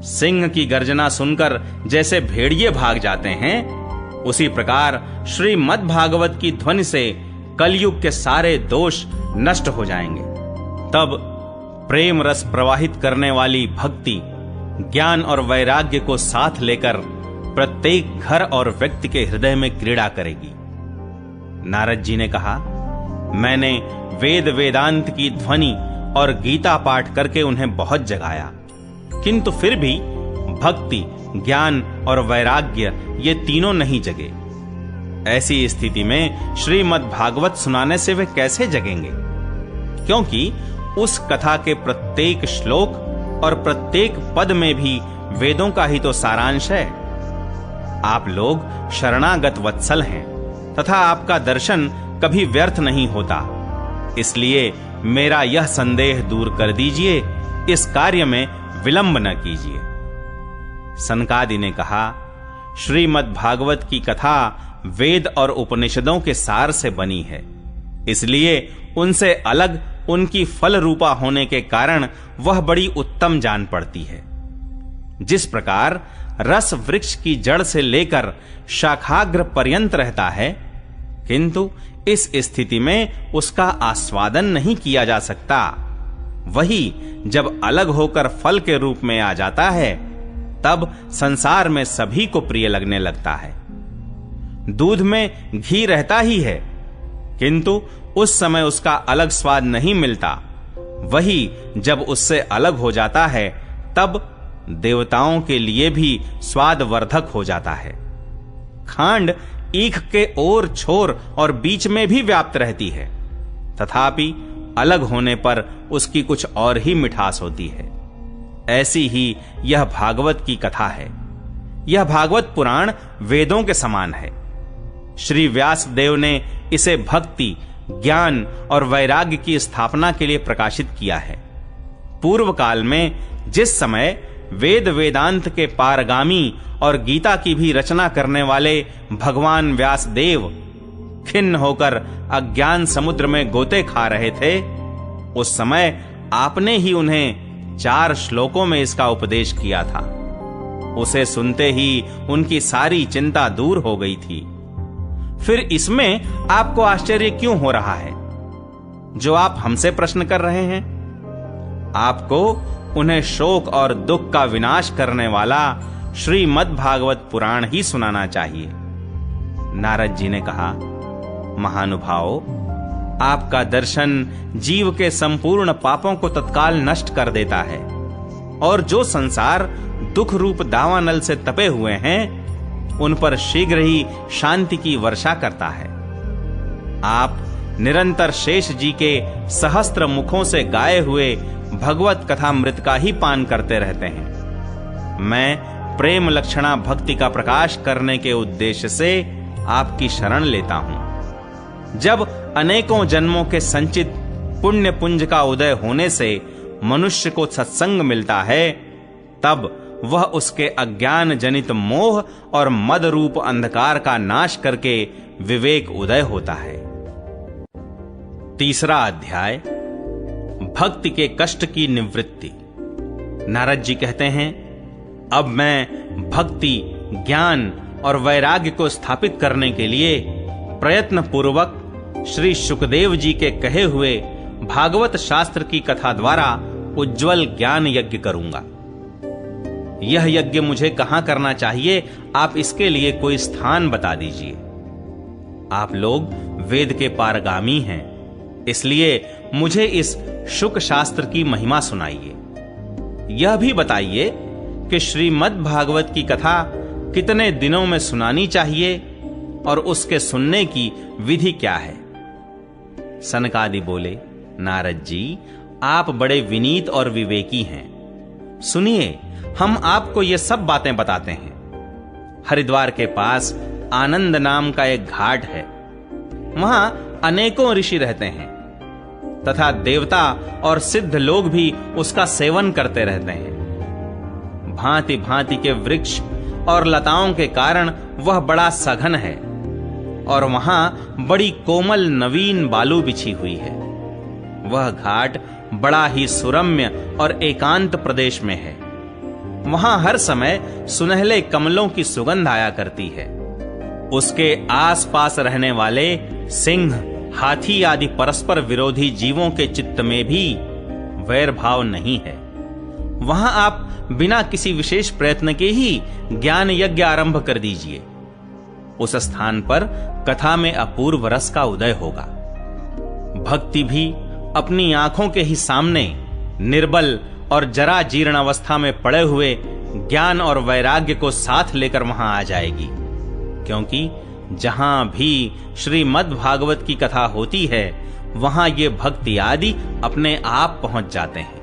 Speaker 1: सिंह की गर्जना सुनकर जैसे भेड़िए भाग जाते हैं, उसी प्रकार श्रीमद् भागवत की ध्वनि से कलयुग के सारे दोष नष्ट हो जाएंगे। तब प्रेम रस प्रवाहित करने वाली भक्ति, ज्ञान और वैराग्य को साथ लेकर प्रत्येक घर और व्यक्ति के हृदय में क्रीड़ा करेगी। नारद जी ने कहा, मैंने वेद वेदांत की ध्वनि और गीता पाठ करके उन्हें बहुत जगाया, किंतु फिर भी भक्ति, ज्ञान और वैराग्य ये तीनों नहीं जगे। ऐसी स्थिति में श्रीमद् भागवत सुनाने से वे कैसे जगेंगे? क्योंकि उस कथा के प्रत्येक श्लोक और प्रत्येक पद में भी वेदों का ही तो सारांश है। आप लोग शरणागत वत्सल हैं तथा आपका दर्शन कभी व्यर्थ नहीं होता। इसलिए मेरा यह संदेह दूर कर दीजिए, इस कार्य में विलंब न कीजिए। सनकादि ने कहा, श्रीमद् भागवत की कथा वेद और उपनिषदों के सार से बनी है, इसलिए उनसे अलग उनकी फल रूपा होने के कारण वह बड़ी उत्तम जान पड़ती है। जिस प्रकार रस वृक्ष की जड़ से लेकर शाखाग्र पर्यंत रहता है, किंतु इस स्थिति में उसका आस्वादन नहीं किया जा सकता, वही जब अलग होकर फल के रूप में आ जाता है, तब संसार में सभी को प्रिय लगने लगता है। दूध में घी रहता ही है, किंतु उस समय उसका अलग स्वाद नहीं मिलता, वही जब उससे अलग हो जाता है, तब देवताओं के लिए भी स्वादवर्धक हो जाता है। खांड ईख के ओर छोर और बीच में भी व्याप्त रहती है, तथापि अलग होने पर उसकी कुछ और ही मिठास होती है। ऐसी ही यह भागवत की कथा है। यह भागवत पुराण वेदों के समान है। श्री व्यास देव ने इसे भक्ति, ज्ञान और वैराग्य की स्थापना के लिए प्रकाशित किया है। पूर्व काल में जिस समय वेद वेदांत के पारगामी और गीता की भी रचना करने वाले भगवान व्यास देव खिन्न होकर अज्ञान समुद्र में गोते खा रहे थे, उस समय आपने ही उन्हें 4 श्लोकों में इसका उपदेश किया था। उसे सुनते ही उनकी सारी चिंता दूर हो गई थी। फिर इसमें आपको आश्चर्य क्यों हो रहा है, जो आप हमसे प्रश्न कर रहे हैं? आपको उन्हें शोक और दुख का विनाश करने वाला श्रीमद् भागवत पुराण ही सुनाना चाहिए। नारद जी ने कहा, महानुभाव, आपका दर्शन जीव के संपूर्ण पापों को तत्काल नष्ट कर देता है, और जो संसार दुख रूप दावानल से तपे हुए हैं, उन पर शीघ्र ही शांति की वर्षा करता है। आप निरंतर शेष जी के सहस्त्र मुखों से गाए हुए भगवत कथामृत का ही पान करते रहते हैं। मैं प्रेम लक्षणा भक्ति का प्रकाश करने के उद्देश्य से आपकी शरण लेता हूं। जब अनेकों जन्मों के संचित पुण्य पुंज का उदय होने से मनुष्य को सत्संग मिलता है, तब वह उसके अज्ञान जनित मोह और मद रूप अंधकार का नाश करके विवेक उदय होता है। 3 अध्याय, भक्ति के कष्ट की निवृत्ति। नारद जी कहते हैं, अब मैं भक्ति, ज्ञान और वैराग्य को स्थापित करने के लिए प्रयत्न पूर्वक श्री शुकदेव जी के कहे हुए भागवत शास्त्र की कथा द्वारा उज्जवल ज्ञान यज्ञ करूंगा। यह यज्ञ मुझे कहां करना चाहिए, आप इसके लिए कोई स्थान बता दीजिए। आप लोग वेद के पारगामी हैं, इसलिए मुझे इस शुक शास्त्र की महिमा सुनाइए। यह भी बताइए कि श्रीमद् भागवत की कथा कितने दिनों में सुनानी चाहिए और उसके सुनने की विधि क्या है। सनकादि बोले, नारद जी, आप बड़े विनीत और विवेकी हैं। सुनिए, हम आपको ये सब बातें बताते हैं। हरिद्वार के पास आनंद नाम का एक घाट है। वहां अनेकों ऋषि रहते हैं तथा देवता और सिद्ध लोग भी उसका सेवन करते रहते हैं। भांति भांति के वृक्ष और लताओं के कारण वह बड़ा सघन है और वहां बड़ी कोमल नवीन बालू बिछी हुई है। वह घाट बड़ा ही सुरम्य और एकांत प्रदेश में है। वहां हर समय सुनहले कमलों की सुगंध आया करती है। उसके आसपास रहने वाले सिंह, हाथी आदि परस्पर विरोधी जीवों के चित्त में भी वैर भाव नहीं है। वहां आप बिना किसी विशेष प्रयत्न के ही ज्ञान यज्ञ आरंभ कर दीजिए। उस स्थान पर कथा में अपूर्व रस का उदय होगा। भक्ति भी अपनी आंखों के ही सामने निर्बल और जरा जीर्ण अवस्था में पड़े हुए ज्ञान और वैराग्य को साथ लेकर वहां आ जाएगी, क्योंकि जहां भी श्रीमद् भागवत की कथा होती है वहां ये भक्ति आदि अपने आप पहुंच जाते हैं।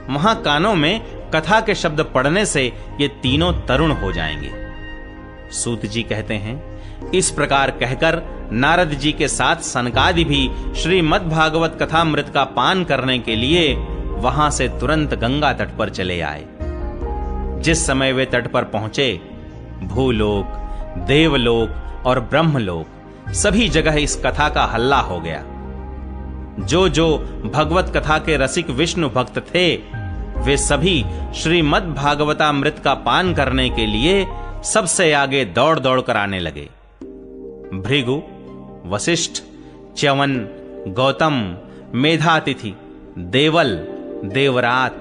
Speaker 1: वहां कानों में कथा के शब्द पढ़ने से ये तीनों तरुण हो जाएंगे। सूत जी कहते हैं, इस प्रकार कहकर नारद जी के साथ सनकादि भी श्रीमद् भागवत कथामृत का पान करने के लिए वहां से तुरंत गंगा तट पर चले आए। जिस समय वे तट पर पहुंचे, भूलोक, देवलोक और ब्रह्मलोक सभी जगह इस कथा का हल्ला हो गया। जो जो भगवत कथा के रसिक विष्णु भक्त थे, वे सभी श्रीमद् भागवतामृत का पान करने के लिए सबसे आगे दौड़ दौड़ कर आने लगे। भृगु, वशिष्ठ, च्यवन, गौतम, मेधातिथि, देवल, देवरात,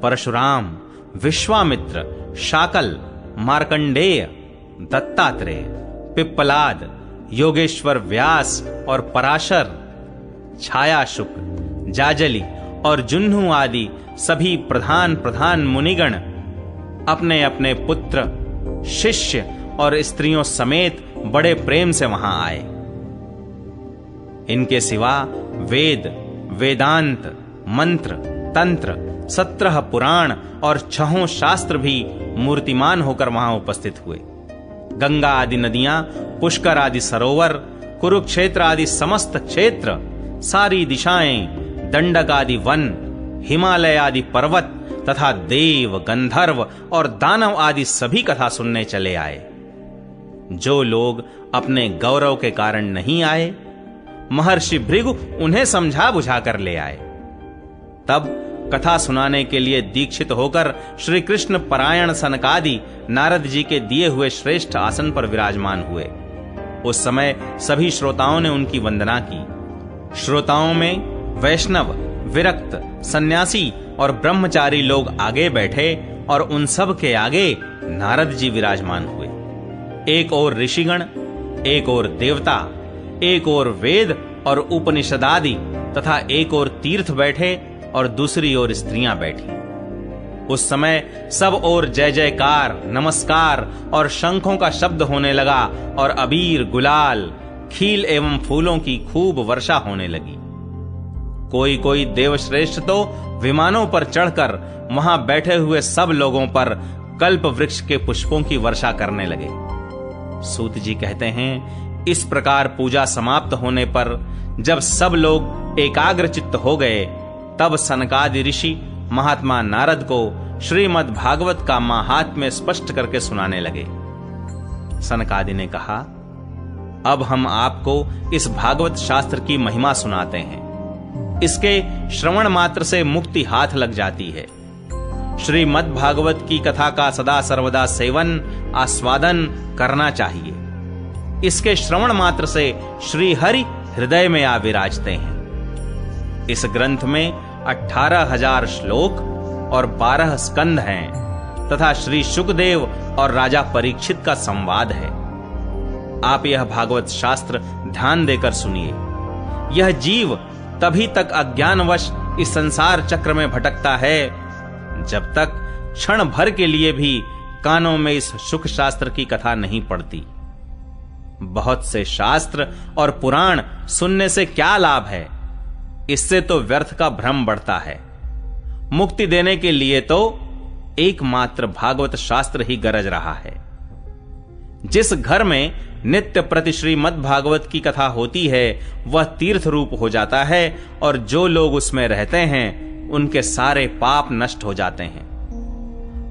Speaker 1: परशुराम, विश्वामित्र, शाकल, मार्कंडेय, दत्तात्रेय, पिप्पलाद, योगेश्वर व्यास और पराशर, छायाशुक, जाजली और जुन्हु आदि सभी प्रधान प्रधान मुनिगण अपने अपने पुत्र, शिष्य और स्त्रियों समेत बड़े प्रेम से वहां आए। इनके सिवा वेद, वेदांत, मंत्र, तंत्र, 17 पुराण और 6 शास्त्र भी मूर्तिमान होकर वहां उपस्थित हुए। गंगा आदि नदियां, पुष्कर आदि सरोवर, कुरुक्षेत्र आदि समस्त क्षेत्र, सारी दिशाएं, दंडक आदि वन, हिमालय आदि पर्वत तथा देव, गंधर्व और दानव आदि सभी कथा सुनने चले आए। जो लोग अपने गौरव के कारण नहीं आए, महर्षि भृगु उन्हें समझा बुझा कर ले आए। तब कथा सुनाने के लिए दीक्षित होकर श्री कृष्ण परायण सनकादि नारद जी के दिए हुए श्रेष्ठ आसन पर विराजमान हुए। उस समय सभी श्रोताओं ने उनकी वंदना की। श्रोताओं में वैष्णव, विरक्त, सन्यासी और ब्रह्मचारी लोग आगे बैठे और उन सब के आगे नारद जी विराजमान हुए। एक ओर ऋषिगण, एक ओर देवता, एक ओर वेद और उपनिषद आदि तथा एक ओर तीर्थ बैठे और दूसरी ओर स्त्रियां बैठी। उस समय सब ओर जय जयकार, नमस्कार और शंखों का शब्द होने लगा और अबीर, गुलाल, खील एवं फूलों की खूब वर्षा होने लगी। कोई कोई देवश्रेष्ठ तो विमानों पर चढ़कर वहां बैठे हुए सब लोगों पर कल्प वृक्ष के पुष्पों की वर्षा करने लगे। सूत जी कहते हैं, इस प्रकार पूजा समाप्त होने पर जब सब लोग एकाग्र चित्त हो गए, तब सनकादि ऋषि महात्मा नारद को श्रीमद् भागवत का महात्म्य स्पष्ट करके सुनाने लगे। सनकादि ने कहा, अब हम आपको इस भागवत शास्त्र की महिमा सुनाते हैं। इसके श्रवण मात्र से मुक्ति हाथ लग जाती है। श्रीमद् भागवत की कथा का सदा सर्वदा सेवन, आस्वादन करना चाहिए। इसके श्रवण मात्र से श्री हरि हृदय में आ विराजते हैं। इस ग्रंथ में 18,000 श्लोक और 12 स्कंध हैं तथा श्री शुकदेव और राजा परीक्षित का संवाद है। आप यह भागवत शास्त्र ध्यान देकर सुनिए। यह जीव तभी तक अज्ञानवश इस संसार चक्र में भटकता है जब तक क्षण भर के लिए भी कानों में इस सुख शास्त्र की कथा नहीं पड़ती। बहुत से शास्त्र और पुराण सुनने से क्या लाभ है? इससे तो व्यर्थ का भ्रम बढ़ता है। मुक्ति देने के लिए तो एकमात्र भागवत शास्त्र ही गरज रहा है। जिस घर में नित्य प्रति श्रीमद् भागवत की कथा होती है वह तीर्थ रूप हो जाता है और जो लोग उसमें रहते हैं उनके सारे पाप नष्ट हो जाते हैं।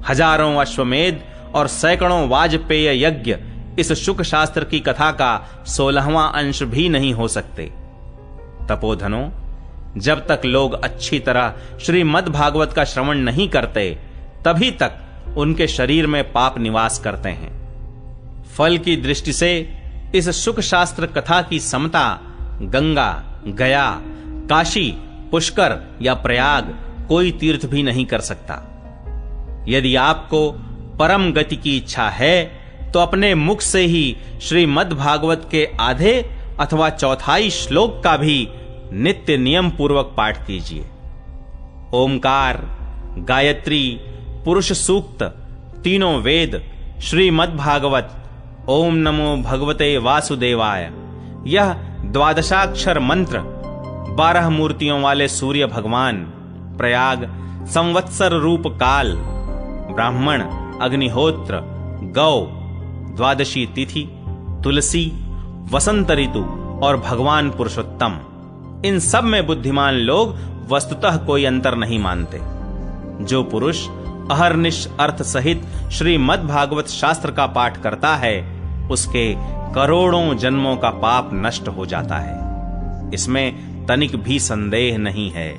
Speaker 1: हजारों अश्वमेध और सैकड़ों वाजपेय यज्ञ इस शुक शास्त्र की कथा का 16वां अंश भी नहीं हो सकते। तपोधनों, जब तक लोग अच्छी तरह श्रीमद् भागवत का श्रवण नहीं करते तभी तक उनके शरीर में पाप निवास करते हैं। फल की दृष्टि से इस शुक शास्त्र कथा की समता गंगा, गया, काशी, पुष्कर या प्रयाग कोई तीर्थ भी नहीं कर सकता। यदि आपको परम गति की इच्छा है तो अपने मुख से ही श्रीमद् भागवत के आधे अथवा चौथाई श्लोक का भी नित्य नियम पूर्वक पाठ कीजिए। ओमकार, गायत्री, पुरुष सूक्त, तीनों वेद, श्रीमद् भागवत, ओम नमो भगवते वासुदेवाय, यह 12 मंत्र 12 मूर्तियों वाले सूर्य भगवान, प्रयाग, संवत्सर रूप काल, ब्राह्मण, अग्निहोत्र, गौ, द्वादशी तिथि, तुलसी, वसंत ऋतु और भगवान पुरुषोत्तम, इन सब में बुद्धिमान लोग वस्तुतः कोई अंतर नहीं मानते। जो पुरुष अहर्निश अर्थ सहित श्रीमद् भागवत शास्त्र का पाठ करता है उसके करोड़ों जन्मों का पाप नष्ट हो जाता है। इसमें तनिक भी संदेह नहीं है।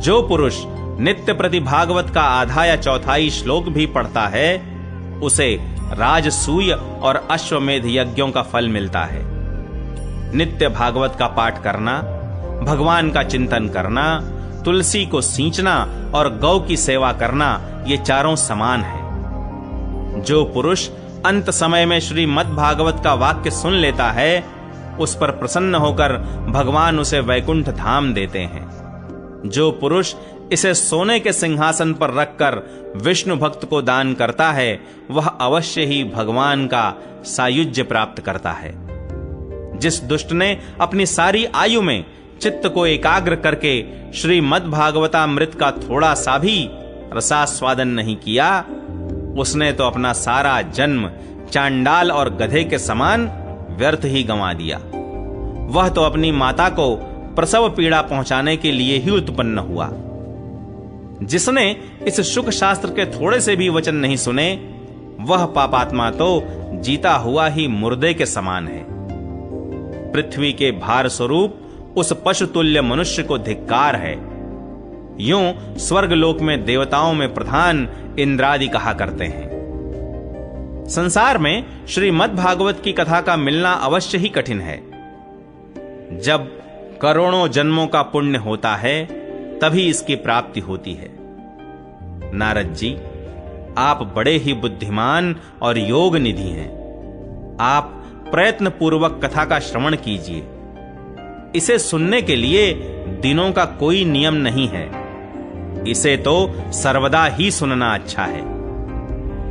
Speaker 1: जो पुरुष नित्य प्रति भागवत का आधा या चौथाई श्लोक भी पढ़ता है उसे राजसूय और अश्वमेध यज्ञों का फल मिलता है। नित्य भागवत का पाठ करना, भगवान का चिंतन करना, तुलसी को सींचना और गौ की सेवा करना, ये चारों समान हैं। जो पुरुष अंत समय में श्रीमद् भागवत का वाक्य सुन लेता है उस पर प्रसन्न होकर भगवान उसे वैकुंठ धाम देते हैं। जो पुरुष इसे सोने के सिंहासन पर रखकर विष्णु भक्त को दान करता है वह अवश्य ही भगवान का सायुज्य प्राप्त करता है। जिस दुष्ट ने अपनी सारी आयु में चित्त को एकाग्र करके श्रीमद् भागवतामृत का थोड़ा सा भी रसास्वादन नहीं किया उसने तो अपना सारा जन्म चांडाल और गधे के समान व्यर्थ ही गंवा दिया। वह तो अपनी माता को प्रसव पीड़ा पहुंचाने के लिए ही उत्पन्न हुआ। जिसने इस शुक शास्त्र के थोड़े से भी वचन नहीं सुने वह पापात्मा तो जीता हुआ ही मुर्दे के समान है। पृथ्वी के भार स्वरूप उस पशु तुल्य मनुष्य को धिक्कार है। यूं स्वर्गलोक में देवताओं में प्रधान इंद्रादि कहा करते हैं। संसार में श्रीमद् भागवत की कथा का मिलना अवश्य ही कठिन है। जब करोड़ों जन्मों का पुण्य होता है तभी इसकी प्राप्ति होती है। नारद जी, आप बड़े ही बुद्धिमान और योग निधि हैं। आप प्रयत्न पूर्वक कथा का श्रवण कीजिए। इसे सुनने के लिए दिनों का कोई नियम नहीं है। इसे तो सर्वदा ही सुनना अच्छा है।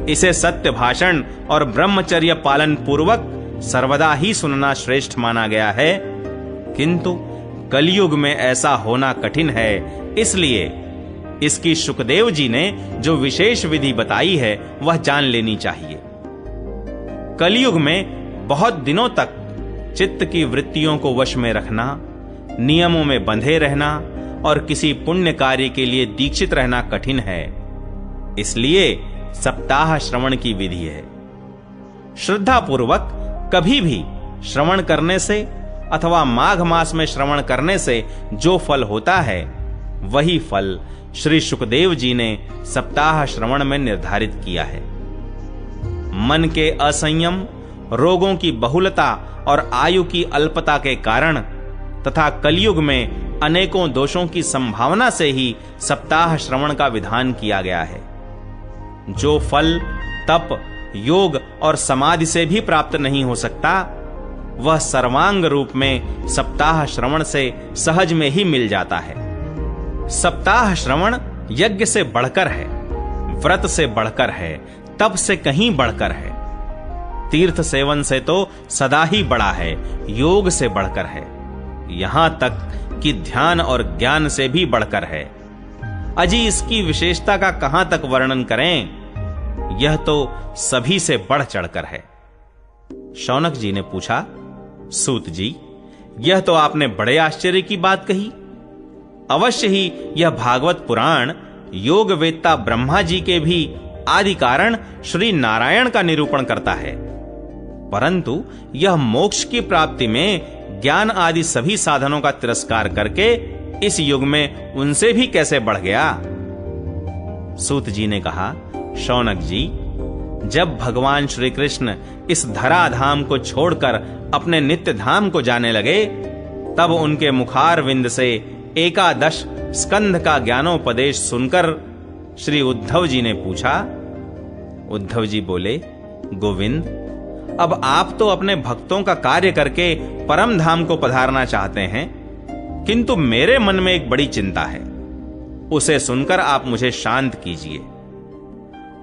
Speaker 1: इसे सत्य भाषण और ब्रह्मचर्य पालन पूर्वक सर्वदा ही सुनना श्रेष्ठ माना गया है। किंतु कलयुग में ऐसा होना कठिन है, इसलिए इसकी शुकदेव जी ने जो विशेष विधि बताई है वह जान लेनी चाहिए। कलयुग में बहुत दिनों तक चित्त की वृत्तियों को वश में रखना, नियमों में बंधे रहना और किसी पुण्य कार्य के लिए दीक्षित रहना कठिन है। इसलिए सप्ताह श्रवण की विधि है। श्रद्धा पूर्वक कभी भी श्रवण करने से अथवा माघ मास में श्रवण करने से जो फल होता है वही फल श्री शुकदेव जी ने सप्ताह श्रवण में निर्धारित किया है। मन के असंयम, रोगों की बहुलता और आयु की अल्पता के कारण तथा कलयुग में अनेकों दोषों की संभावना से ही सप्ताह श्रवण का विधान किया गया है। जो फल तप, योग और समाधि से भी प्राप्त नहीं हो सकता, वह सर्वांग रूप में सप्ताह श्रवण से सहज में ही मिल जाता है। सप्ताह श्रवण यज्ञ से बढ़कर है, व्रत से बढ़कर है, तप से कहीं बढ़कर है, तीर्थ सेवन से तो सदा ही बड़ा है, योग से बढ़कर है, यहां तक कि ध्यान और ज्ञान से भी बढ़कर है। अजी इसकी विशेषता का कहां तक वर्णन करें, यह तो सभी से बढ़ चढ़कर है। शौनक जी ने पूछा, सूत जी, यह तो आपने बड़े आश्चर्य की बात कही। अवश्य ही यह भागवत पुराण योग वेत्ता ब्रह्मा जी के भी आदि कारण श्री नारायण का निरूपण करता है, परंतु यह मोक्ष की प्राप्ति में ज्ञान आदि सभी साधनों का तिरस्कार करके इस युग में उनसे भी कैसे बढ़ गया। सूत जी ने कहा, शौनक जी, जब भगवान श्री कृष्ण इस धराधाम को छोड़कर अपने नित्य धाम को जाने लगे, तब उनके मुखार विंद से 11 स्कंध का ज्ञानोपदेश सुनकर श्री उद्धव जी ने पूछा। उद्धव जी बोले, गोविंद, अब आप तो अपने भक्तों का कार्य करके परम धाम को पधारना चाहते हैं, किंतु मेरे मन में एक बड़ी चिंता है, उसे सुनकर आप मुझे शांत कीजिए।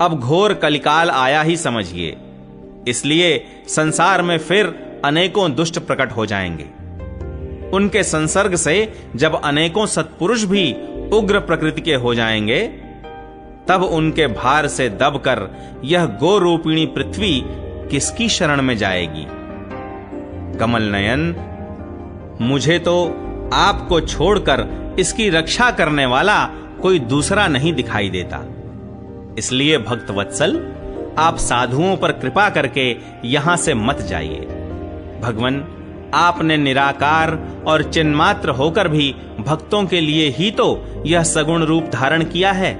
Speaker 1: अब घोर कलिकाल आया ही समझिए, इसलिए संसार में फिर अनेकों दुष्ट प्रकट हो जाएंगे। उनके संसर्ग से जब अनेकों सत्पुरुष भी उग्र प्रकृति के हो जाएंगे, तब उनके भार से दबकर यह गो रूपिणी पृथ्वी किसकी शरण में जाएगी। कमल नयन, मुझे तो आपको छोड़कर इसकी रक्षा करने वाला कोई दूसरा नहीं दिखाई देता, इसलिए भक्त वत्सल, आप साधुओं पर कृपा करके यहां से मत जाइए। भगवन, आपने निराकार और चिन्मात्र होकर भी भक्तों के लिए ही तो यह सगुण रूप धारण किया है,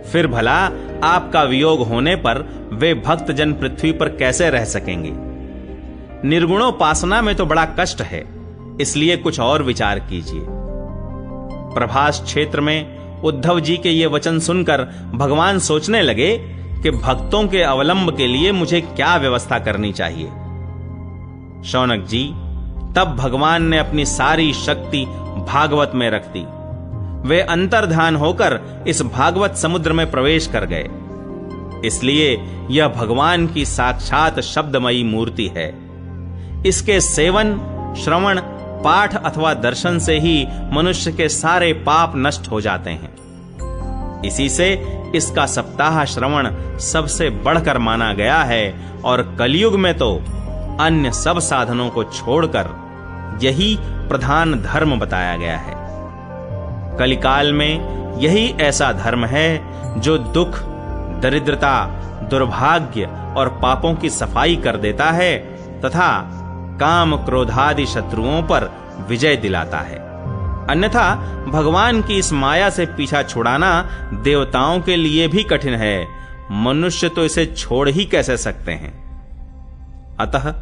Speaker 1: फिर भला आपका वियोग होने पर वे भक्त जन पृथ्वी पर कैसे रह सकेंगे। निर्गुणोपासना में तो बड़ा कष्ट है, इसलिए कुछ और विचार कीजिए। प्रभास क्षेत्र में उद्धव जी के ये वचन सुनकर भगवान सोचने लगे कि भक्तों के अवलंब के लिए मुझे क्या व्यवस्था करनी चाहिए। शौनक जी, तब भगवान ने अपनी सारी शक्ति भागवत में रख दी। वे अंतर्धान होकर इस भागवत समुद्र में प्रवेश कर गए, इसलिए यह भगवान की साक्षात शब्दमयी मूर्ति है। इसके सेवन, श्रवण, पाठ अथवा दर्शन से ही मनुष्य के सारे पाप नष्ट हो जाते हैं। इसी से इसका सप्ताह श्रवण सबसे बढ़कर माना गया है और कलयुग में तो अन्य सब साधनों को छोड़कर यही प्रधान धर्म बताया गया है। कलिकाल में यही ऐसा धर्म है जो दुख, दरिद्रता, दुर्भाग्य और पापों की सफाई कर देता है तथा काम क्रोधादि शत्रुओं पर विजय दिलाता है। अन्यथा भगवान की इस माया से पीछा छुड़ाना देवताओं के लिए भी कठिन है, मनुष्य तो इसे छोड़ ही कैसे सकते हैं। अतः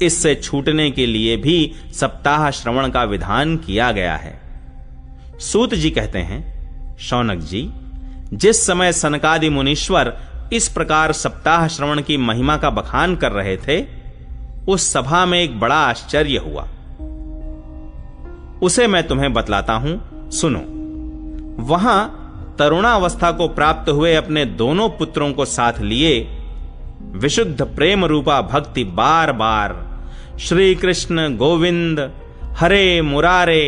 Speaker 1: इससे छूटने के लिए भी सप्ताह श्रवण का विधान किया गया है। सूत जी कहते हैं, शौनक जी, जिस समय सनकादि मुनीश्वर इस प्रकार सप्ताह श्रवण की महिमा का बखान कर रहे थे, उस सभा में एक बड़ा आश्चर्य हुआ। उसे मैं तुम्हें बतलाता हूं, सुनो। वहां तरुणावस्था को प्राप्त हुए अपने दोनों पुत्रों को साथ लिए विशुद्ध प्रेम रूपा भक्ति बार बार श्री कृष्ण गोविंद हरे मुरारे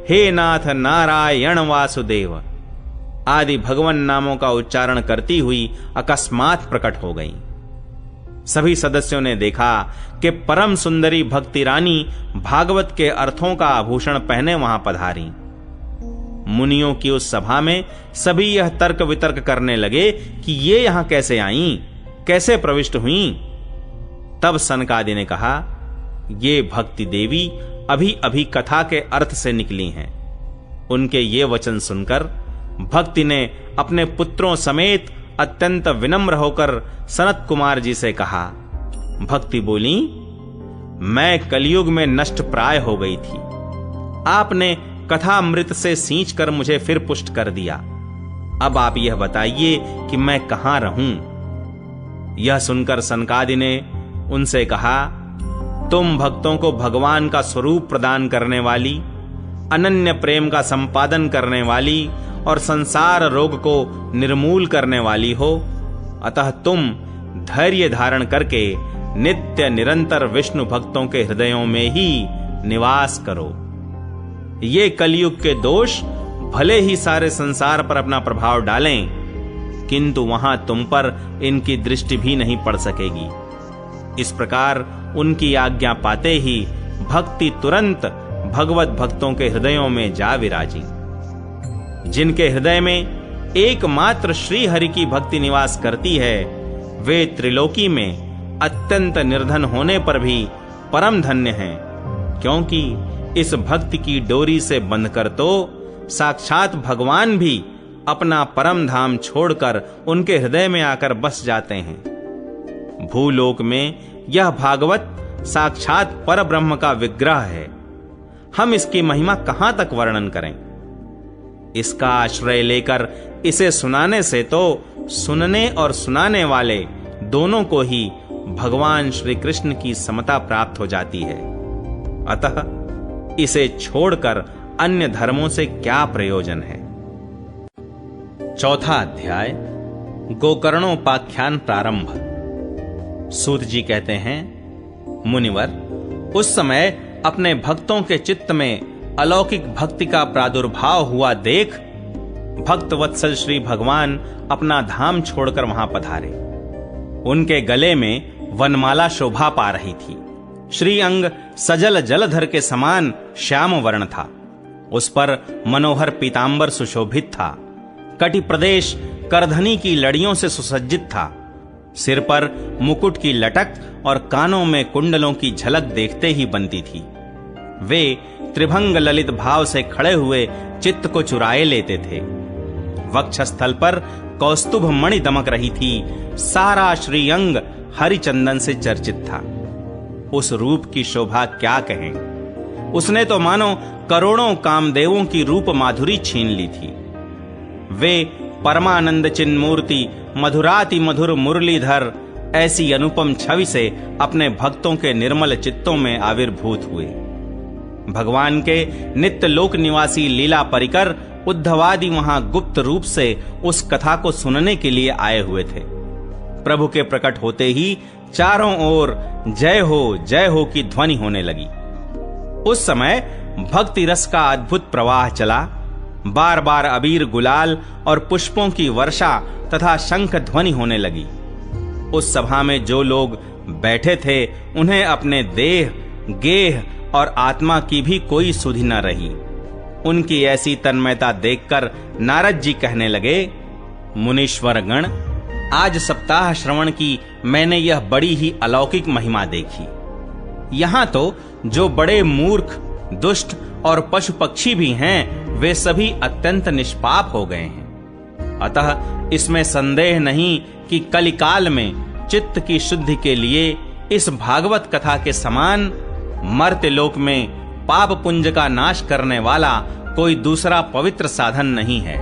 Speaker 1: हे नाथ नारायण वासुदेव आदि भगवान नामों का उच्चारण करती हुई अकस्मात प्रकट हो गईं। सभी सदस्यों ने देखा कि परम सुंदरी भक्ति रानी भागवत के अर्थों का आभूषण पहने वहां पधारी। मुनियों की उस सभा में सभी यह तर्क वितर्क करने लगे कि ये यहां कैसे आईं, कैसे प्रविष्ट हुईं। तब सनकादि ने कहा, ये भक्ति देवी अभी अभी कथा के अर्थ से निकली हैं। उनके ये वचन सुनकर भक्ति ने अपने पुत्रों समेत अत्यंत विनम्र होकर सनत कुमार जी से कहा। भक्ति बोली, मैं कलयुग में नष्ट प्राय हो गई थी, आपने कथामृत से सींच कर मुझे फिर पुष्ट कर दिया। अब आप यह बताइए कि मैं कहां रहूं। यह सुनकर सनकादि ने उनसे कहा, तुम भक्तों को भगवान का स्वरूप प्रदान करने वाली, अनन्य प्रेम का संपादन करने वाली और संसार रोग को निर्मूल करने वाली हो, अतः तुम धैर्य धारण करके नित्य निरंतर विष्णु भक्तों के हृदयों में ही निवास करो। ये कलयुग के दोष भले ही सारे संसार पर अपना प्रभाव डालें, किंतु वहां तुम पर इनकी दृष्टि भी नहीं पड़ सकेगी। इस प्रकार उनकी आज्ञा पाते ही भक्ति तुरंत भगवत भक्तों के हृदयों में जा विराजी। जिनके हृदय में एकमात्र श्री हरि की भक्ति निवास करती है, वे त्रिलोकी में अत्यंत निर्धन होने पर भी परम धन्य हैं, क्योंकि इस भक्ति की डोरी से बंधकर तो साक्षात भगवान भी अपना परम धाम छोड़कर उनके हृदय में आकर बस जाते हैं। भूलोक में यह भागवत साक्षात परब्रह्म का विग्रह है। हम इसकी महिमा कहां तक वर्णन करें। इसका आश्रय लेकर इसे सुनाने से तो सुनने और सुनाने वाले दोनों को ही भगवान श्री कृष्ण की समता प्राप्त हो जाती है। अतः इसे छोड़कर अन्य धर्मों से क्या प्रयोजन है। चौथा अध्याय, गोकर्णोपाख्यान प्रारंभ। सूत जी कहते हैं, मुनिवर, उस समय अपने भक्तों के चित्त में अलौकिक भक्ति का प्रादुर्भाव हुआ देख भक्त वत्सल श्री भगवान अपना धाम छोड़कर वहां पधारे। उनके गले में वनमाला शोभा पा रही थी। श्री अंग सजल जलधर के समान श्याम वर्ण था। उस पर मनोहर पीतांबर सुशोभित था। कटि प्रदेश करधनी की लड़ियों से सुसज्जित था। सिर पर मुकुट की लटक और कानों में कुंडलों की झलक देखते ही बनती थी। वे त्रिभंग ललित भाव से खड़े हुए चित्त को चुराए लेते थे। वक्षस्थल पर कौस्तुभ मणि दमक रही थी। सारा श्रीअंग हरिचंदन से चर्चित था। उस रूप की शोभा क्या कहें। उसने तो मानो करोड़ों कामदेवों की रूप माधुरी छीन ली थी। वे परमानंद चिन्मूर्ति मधुराति मधुर मुरलीधर ऐसी अनुपम छवि से अपने भक्तों के निर्मल चित्तों में आविर्भूत हुए। भगवान के नित्य लोक निवासी लीला परिकर उद्धवादि वहां गुप्त रूप से उस कथा को सुनने के लिए आए हुए थे। प्रभु के प्रकट होते ही चारों ओर जय हो की ध्वनि होने लगी। उस समय भक्ति रस का अद्भुत प्रवाह चला। बार बार अबीर गुलाल और पुष्पों की वर्षा तथा शंख ध्वनि होने लगी। उस सभा में जो लोग बैठे थे उन्हें अपने देह, गेह और आत्मा की भी कोई सुधि न रही। उनकी ऐसी तन्मयता देखकर नारद जी कहने लगे, मुनीश्वर गण, आज सप्ताह श्रवण की मैंने यह बड़ी ही अलौकिक महिमा देखी। यहां तो जो बड़े मूर्ख, दुष्ट और पशु पक्षी भी हैं, वे सभी अत्यंत निष्पाप हो गए हैं। अतः इसमें संदेह नहीं कि कलिकाल में चित्त की शुद्धि के लिए इस भागवत कथा के समान मर्त्य लोक में पाप पुंज का नाश करने वाला कोई दूसरा पवित्र साधन नहीं है।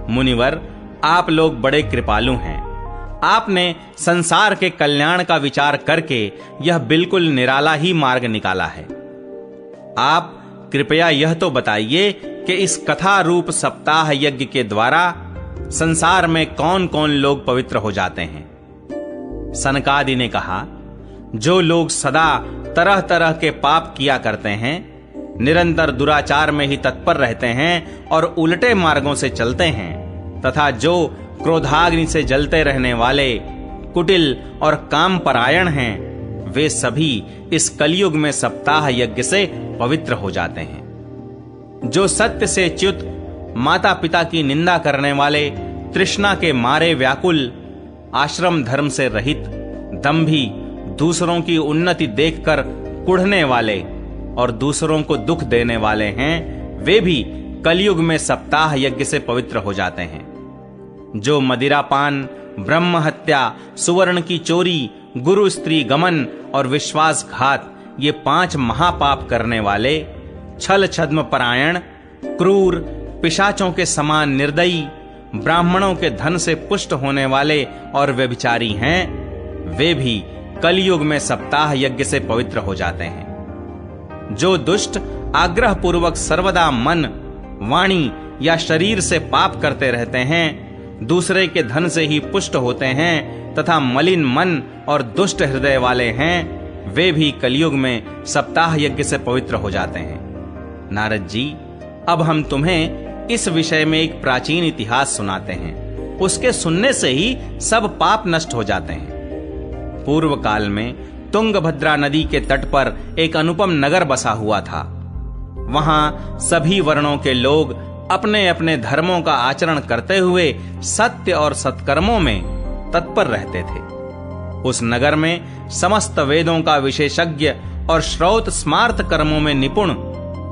Speaker 1: मुनिवर, आप लोग बड़े कृपालु हैं। आपने संसार के कल्याण का विचार करके यह बिल्कुल निराला ही मार्ग निकाला है। आप कृपया यह तो बताइए कि इस कथा रूप सप्ताह यज्ञ के द्वारा संसार में कौन कौन लोग पवित्र हो जाते हैं। सनकादि ने कहा, जो लोग सदा तरह तरह के पाप किया करते हैं, निरंतर दुराचार में ही तत्पर रहते हैं और उल्टे मार्गों से चलते हैं, तथा जो क्रोधाग्नि से जलते रहने वाले कुटिल और कामपरायण हैं, वे सभी इस कलयुग में सप्ताह यज्ञ से पवित्र हो जाते हैं। जो सत्य से च्युत, माता पिता की निंदा करने वाले, तृष्णा के मारे व्याकुल, आश्रम धर्म से रहित, दंभी, दूसरों की उन्नति देखकर कुढ़ने वाले और दूसरों को दुख देने वाले हैं, वे भी कलयुग में सप्ताह यज्ञ से पवित्र हो जाते हैं। जो मदिरापान, ब्रह्म हत्या, सुवर्ण की चोरी, गुरु स्त्री गमन और विश्वासघात, ये 5 महापाप करने वाले, छल छद्म परायण, क्रूर, पिशाचों के समान निर्दयी, ब्राह्मणों के धन से पुष्ट होने वाले और व्यभिचारी हैं, वे भी कलयुग में सप्ताह यज्ञ से पवित्र हो जाते हैं। जो दुष्ट आग्रह पूर्वक सर्वदा मन, वाणी या शरीर से पाप करते रहते हैं, दूसरे के धन से ही पुष्ट होते हैं तथा मलिन मन और दुष्ट हृदय वाले हैं, वे भी कलयुग में सप्ताह यज्ञ से पवित्र हो जाते हैं। नारद जी, अब हम तुम्हें इस विषय में एक प्राचीन इतिहास सुनाते हैं। उसके सुनने से ही सब पाप नष्ट हो जाते हैं। पूर्व काल में तुंगभद्रा नदी के तट पर एक अनुपम नगर बसा हुआ था। वहां सभी वर्णों के लोग अपने अपने धर्मों का आचरण करते हुए सत्य और सत्कर्मों में तत्पर रहते थे। उस नगर में समस्त वेदों का विशेषज्ञ और श्रौत स्मार्त कर्मों में निपुण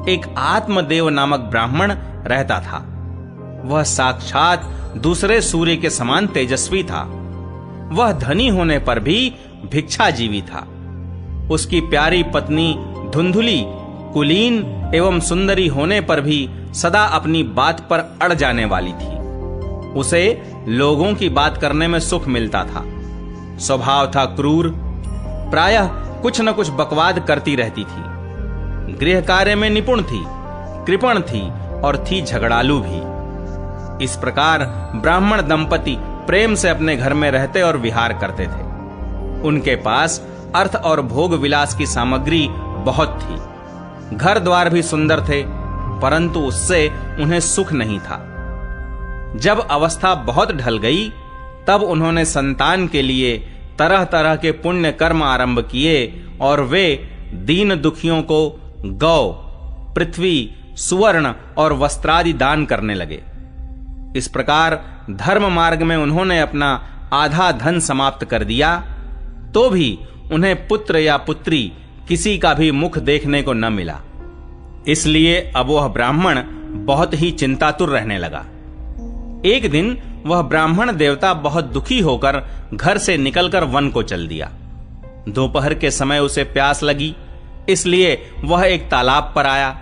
Speaker 1: एक आत्मदेव नामक ब्राह्मण रहता था। वह साक्षात दूसरे सूर्य के समान तेजस्वी था। वह धनी होने पर भी भिक्षाजीवी था। उसकी प्यारी पत्नी धुंधुली कुलीन एवं सुंदरी होने पर भी सदा अपनी बात पर अड़ जाने वाली थी। उसे लोगों की बात करने में सुख मिलता था। स्वभाव था क्रूर, प्रायः कुछ न कुछ बकवाद करती रहती थी। गृह कार्य में निपुण थी, कृपण थी और थी झगड़ालू भी। इस प्रकार ब्राह्मण दंपति प्रेम से अपने घर में रहते और विहार करते थे। उनके पास अर्थ और भोग विलास की सामग्री बहुत थी। घर द्वार भी सुंदर थे, परंतु उससे उन्हें सुख नहीं था। जब अवस्था बहुत ढल गई, तब उन्होंने संतान के लिए तरह तरह के पुण्य कर्म आरंभ किए और वे दीन दुखियों को गौ, पृथ्वी, सुवर्ण और वस्त्रादि दान करने लगे। इस प्रकार धर्म मार्ग में उन्होंने अपना आधा धन समाप्त कर दिया, तो भी उन्हें पुत्र या पुत्री किसी का भी मुख देखने को न मिला। इसलिए अब वह ब्राह्मण बहुत ही चिंतातुर रहने लगा। एक दिन वह ब्राह्मण देवता बहुत दुखी होकर घर से निकलकर वन को चल दिया। दोपहर के समय उसे प्यास लगी, इसलिए वह एक तालाब पर आया।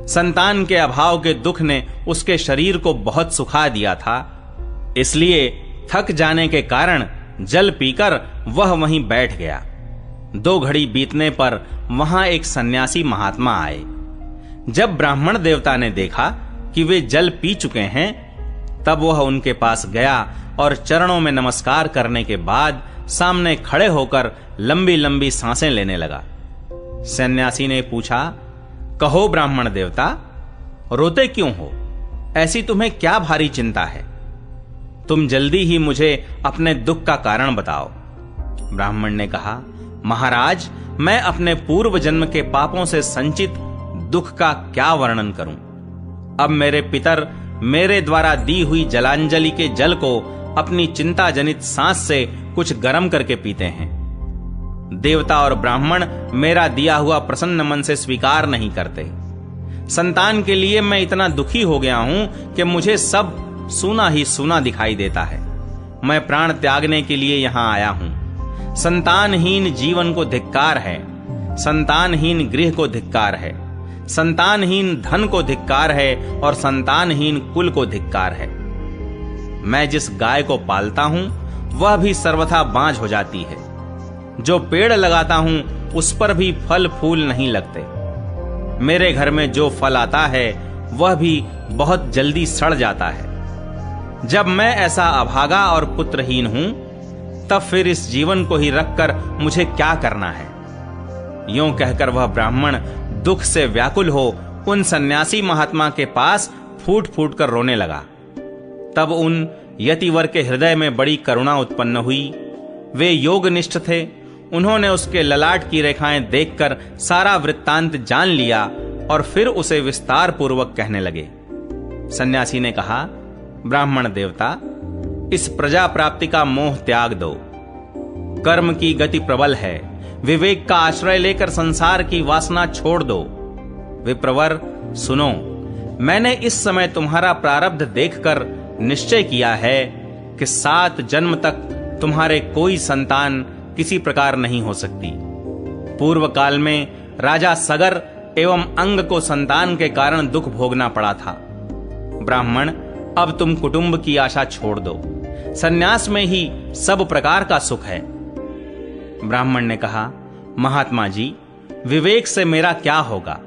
Speaker 1: संतान के अभाव के दुख ने उसके शरीर को बहुत सुखा दिया था, इसलिए थक जाने के कारण जल पीकर वह वहीं बैठ गया। 2 घड़ी बीतने पर वहां एक सन्यासी महात्मा आए। जब ब्राह्मण देवता ने देखा कि वे जल पी चुके हैं, तब वह उनके पास गया और चरणों में नमस्कार करने के बाद सामने खड़े होकर लंबी लंबी सांसें लेने लगा। सन्यासी ने पूछा, कहो ब्राह्मण देवता, रोते क्यों हो? ऐसी तुम्हें क्या भारी चिंता है? तुम जल्दी ही मुझे अपने दुख का कारण बताओ। ब्राह्मण ने कहा, महाराज, मैं अपने पूर्व जन्म के पापों से संचित दुख का क्या वर्णन करूं? अब मेरे पितर मेरे द्वारा दी हुई जलांजलि के जल को अपनी चिंता जनित सांस से कुछ गर्म करके पीते हैं। देवता और ब्राह्मण मेरा दिया हुआ प्रसन्न मन से स्वीकार नहीं करते। संतान के लिए मैं इतना दुखी हो गया हूं कि मुझे सब सूना ही सूना दिखाई देता है। मैं प्राण त्यागने के लिए यहां आया हूं। संतानहीन जीवन को धिक्कार है, संतानहीन गृह को धिक्कार है, संतानहीन धन को धिक्कार है और संतानहीन कुल को धिक्कार है। मैं जिस गाय को पालता हूं वह भी सर्वथा बांझ हो जाती है। जो पेड़ लगाता हूं उस पर भी फल फूल नहीं लगते। मेरे घर में जो फल आता है वह भी बहुत जल्दी सड़ जाता है। जब मैं ऐसा अभागा और पुत्रहीन हूं, तब फिर इस जीवन को ही रखकर मुझे क्या करना है? यूं कहकर वह ब्राह्मण दुख से व्याकुल हो उन सन्यासी महात्मा के पास फूट फूट कर रोने लगा। तब उन यतिवर के हृदय में बड़ी करुणा उत्पन्न हुई। वे योगनिष्ठ थे। उन्होंने उसके ललाट की रेखाएं देखकर सारा वृत्तांत जान लिया और फिर उसे विस्तार पूर्वक कहने लगे। सन्यासी ने कहा, ब्राह्मण देवता, इस प्रजा प्राप्ति का मोह त्याग दो। कर्म की गति प्रबल है। विवेक का आश्रय लेकर संसार की वासना छोड़ दो। विप्रवर, सुनो, मैंने इस समय तुम्हारा प्रारब्ध देखकर निश्चय किया है कि 7 जन्म तक तुम्हारे कोई संतान किसी प्रकार नहीं हो सकती। पूर्व काल में राजा सगर एवं अंग को संतान के कारण दुख भोगना पड़ा था। ब्राह्मण, अब तुम कुटुंब की आशा छोड़ दो, सन्यास में ही सब प्रकार का सुख है। ब्राह्मण ने कहा, महात्मा जी, विवेक से मेरा क्या होगा?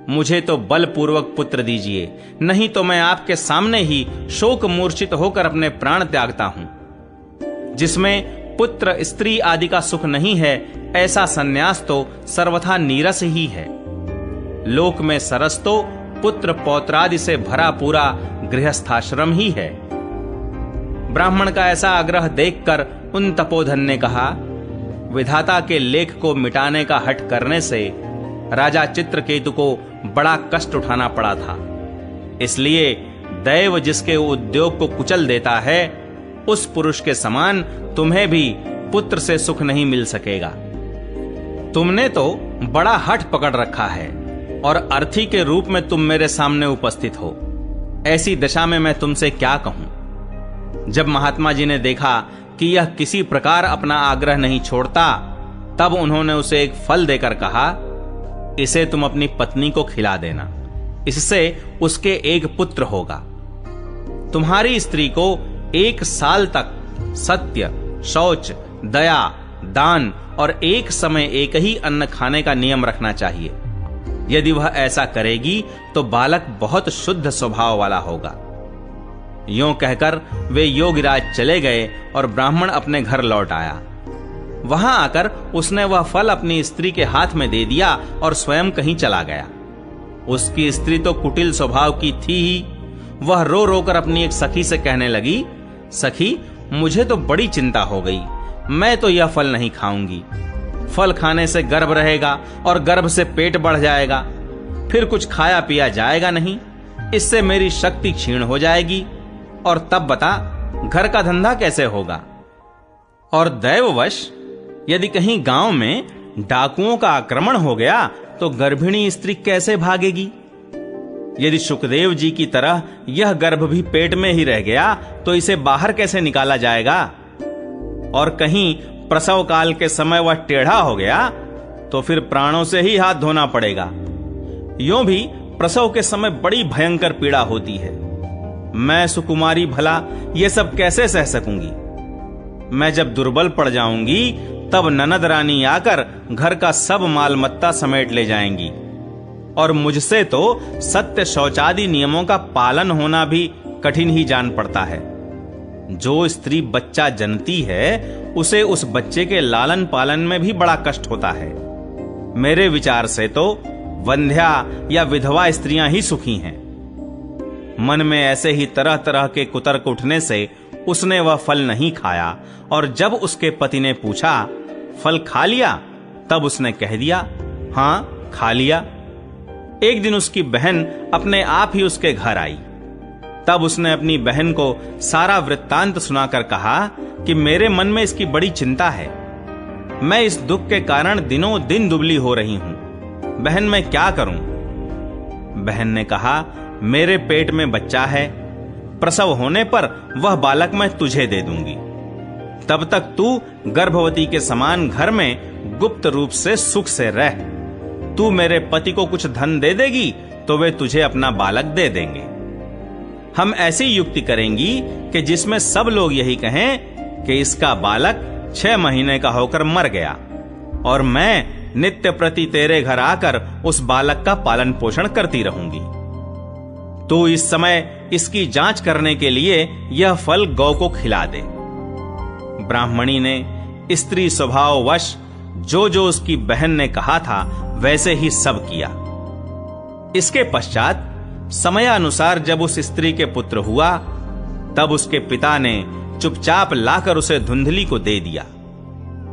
Speaker 1: मुझे तो बलपूर्वक पुत्र दीजिए, नहीं तो मैं आपके सामने ही शोक मूर्छित होकर अपने प्राण त्यागता हूं। जिसमें पुत्र स्त्री आदि का सुख नहीं है, ऐसा सन्यास तो सर्वथा नीरस ही है। लोक में सरस तो पुत्र पौत्रादि से भरा पूरा गृहस्थाश्रम ही है। ब्राह्मण का ऐसा आग्रह देखकर उन तपोधन ने कहा, विधाता के लेख को मिटाने का हठ करने से राजा चित्रकेतु को बड़ा कष्ट उठाना पड़ा था। इसलिए दैव जिसके उद्योग को कुचल देता है, उस पुरुष के समान तुम्हें भी पुत्र से सुख नहीं मिल सकेगा। तुमने तो बड़ा हठ पकड़ रखा है और अर्थी के रूप में तुम मेरे सामने उपस्थित हो। ऐसी दशा में मैं तुमसे क्या कहूं? जब महात्मा जी ने देखा कि यह किसी प्रकार अपना आग्रह नहीं छोड़ता, तब उन्होंने उसे एक फल देकर कहा, इसे तुम अपनी पत्नी को खिला देना, इससे उसके एक पुत्र होगा। तुम्हारी स्त्री को 1 साल तक सत्य, शौच, दया, दान और एक समय एक ही अन्न खाने का नियम रखना चाहिए। यदि वह ऐसा करेगी तो बालक बहुत शुद्ध स्वभाव वाला होगा। यों कहकर वे योगीराज चले गए और ब्राह्मण अपने घर लौट आया। वहां आकर उसने वह फल अपनी स्त्री के हाथ में दे दिया और स्वयं कहीं चला गया। उसकी स्त्री तो कुटिल स्वभाव की थी ही। वह रो रो कर अपनी एक सखी से कहने लगी, सखी, मुझे तो बड़ी चिंता हो गई। मैं तो यह फल नहीं खाऊंगी। फल खाने से गर्भ रहेगा और गर्भ से पेट बढ़ जाएगा, फिर कुछ खाया पिया जाएगा नहीं। इससे मेरी शक्ति क्षीण हो जाएगी और तब बता, घर का धंधा कैसे होगा? और दैववश यदि कहीं गांव में डाकुओं का आक्रमण हो गया तो गर्भिणी स्त्री कैसे भागेगी? यदि सुखदेव जी की तरह यह गर्भ भी पेट में ही रह गया तो इसे बाहर कैसे निकाला जाएगा? और कहीं प्रसव काल के समय वह टेढ़ा हो गया तो फिर प्राणों से ही हाथ धोना पड़ेगा। यों भी प्रसव के समय बड़ी भयंकर पीड़ा होती है। मैं सुकुमारी भला ये सब कैसे सह सकूंगी? मैं जब दुर्बल पड़ जाऊंगी तब ननद रानी आकर घर का सब मालमत्ता समेट ले जाएंगी और मुझसे तो सत्य शौचादि नियमों का पालन होना भी कठिन ही जान पड़ता है। जो स्त्री बच्चा जनती है उसे उस बच्चे के लालन पालन में भी बड़ा कष्ट होता है। मेरे विचार से तो वंध्या या विधवा स्त्रियां ही सुखी हैं। मन में ऐसे ही तरह तरह के कुतर्क उठने से उसने वह फल नहीं खाया और जब उसके पति ने पूछा, फल खा लिया? तब उसने कह दिया, हां, खा लिया। एक दिन उसकी बहन अपने आप ही उसके घर आई। तब उसने अपनी बहन को सारा वृत्तांत सुनाकर कहा कि मेरे मन में इसकी बड़ी चिंता है। मैं इस दुख के कारण दिनों दिन दुबली हो रही हूं। बहन, मैं क्या करूं? बहन ने कहा, मेरे पेट में बच्चा है, प्रसव होने पर वह बालक मैं तुझे दे दूंगी। तब तक तू गर्भवती के समान घर में गुप्त रूप से सुख से रह। तू मेरे पति को कुछ धन दे देगी तो वे तुझे अपना बालक दे देंगे। हम ऐसी युक्ति करेंगी कि जिसमें सब लोग यही कहें कि इसका बालक 6 महीने का होकर मर गया और मैं नित्य प्रति तेरे घर आकर उस बालक का पालन पोषण करती रहूंगी। तू इस समय इसकी जांच करने के लिए यह फल गौ को खिला दे। ब्राह्मणी ने स्त्री स्वभाववश जो जो उसकी बहन ने कहा था वैसे ही सब किया। इसके पश्चात समयानुसार जब उस स्त्री के पुत्र हुआ तब उसके पिता ने चुपचाप लाकर उसे धुंधली को दे दिया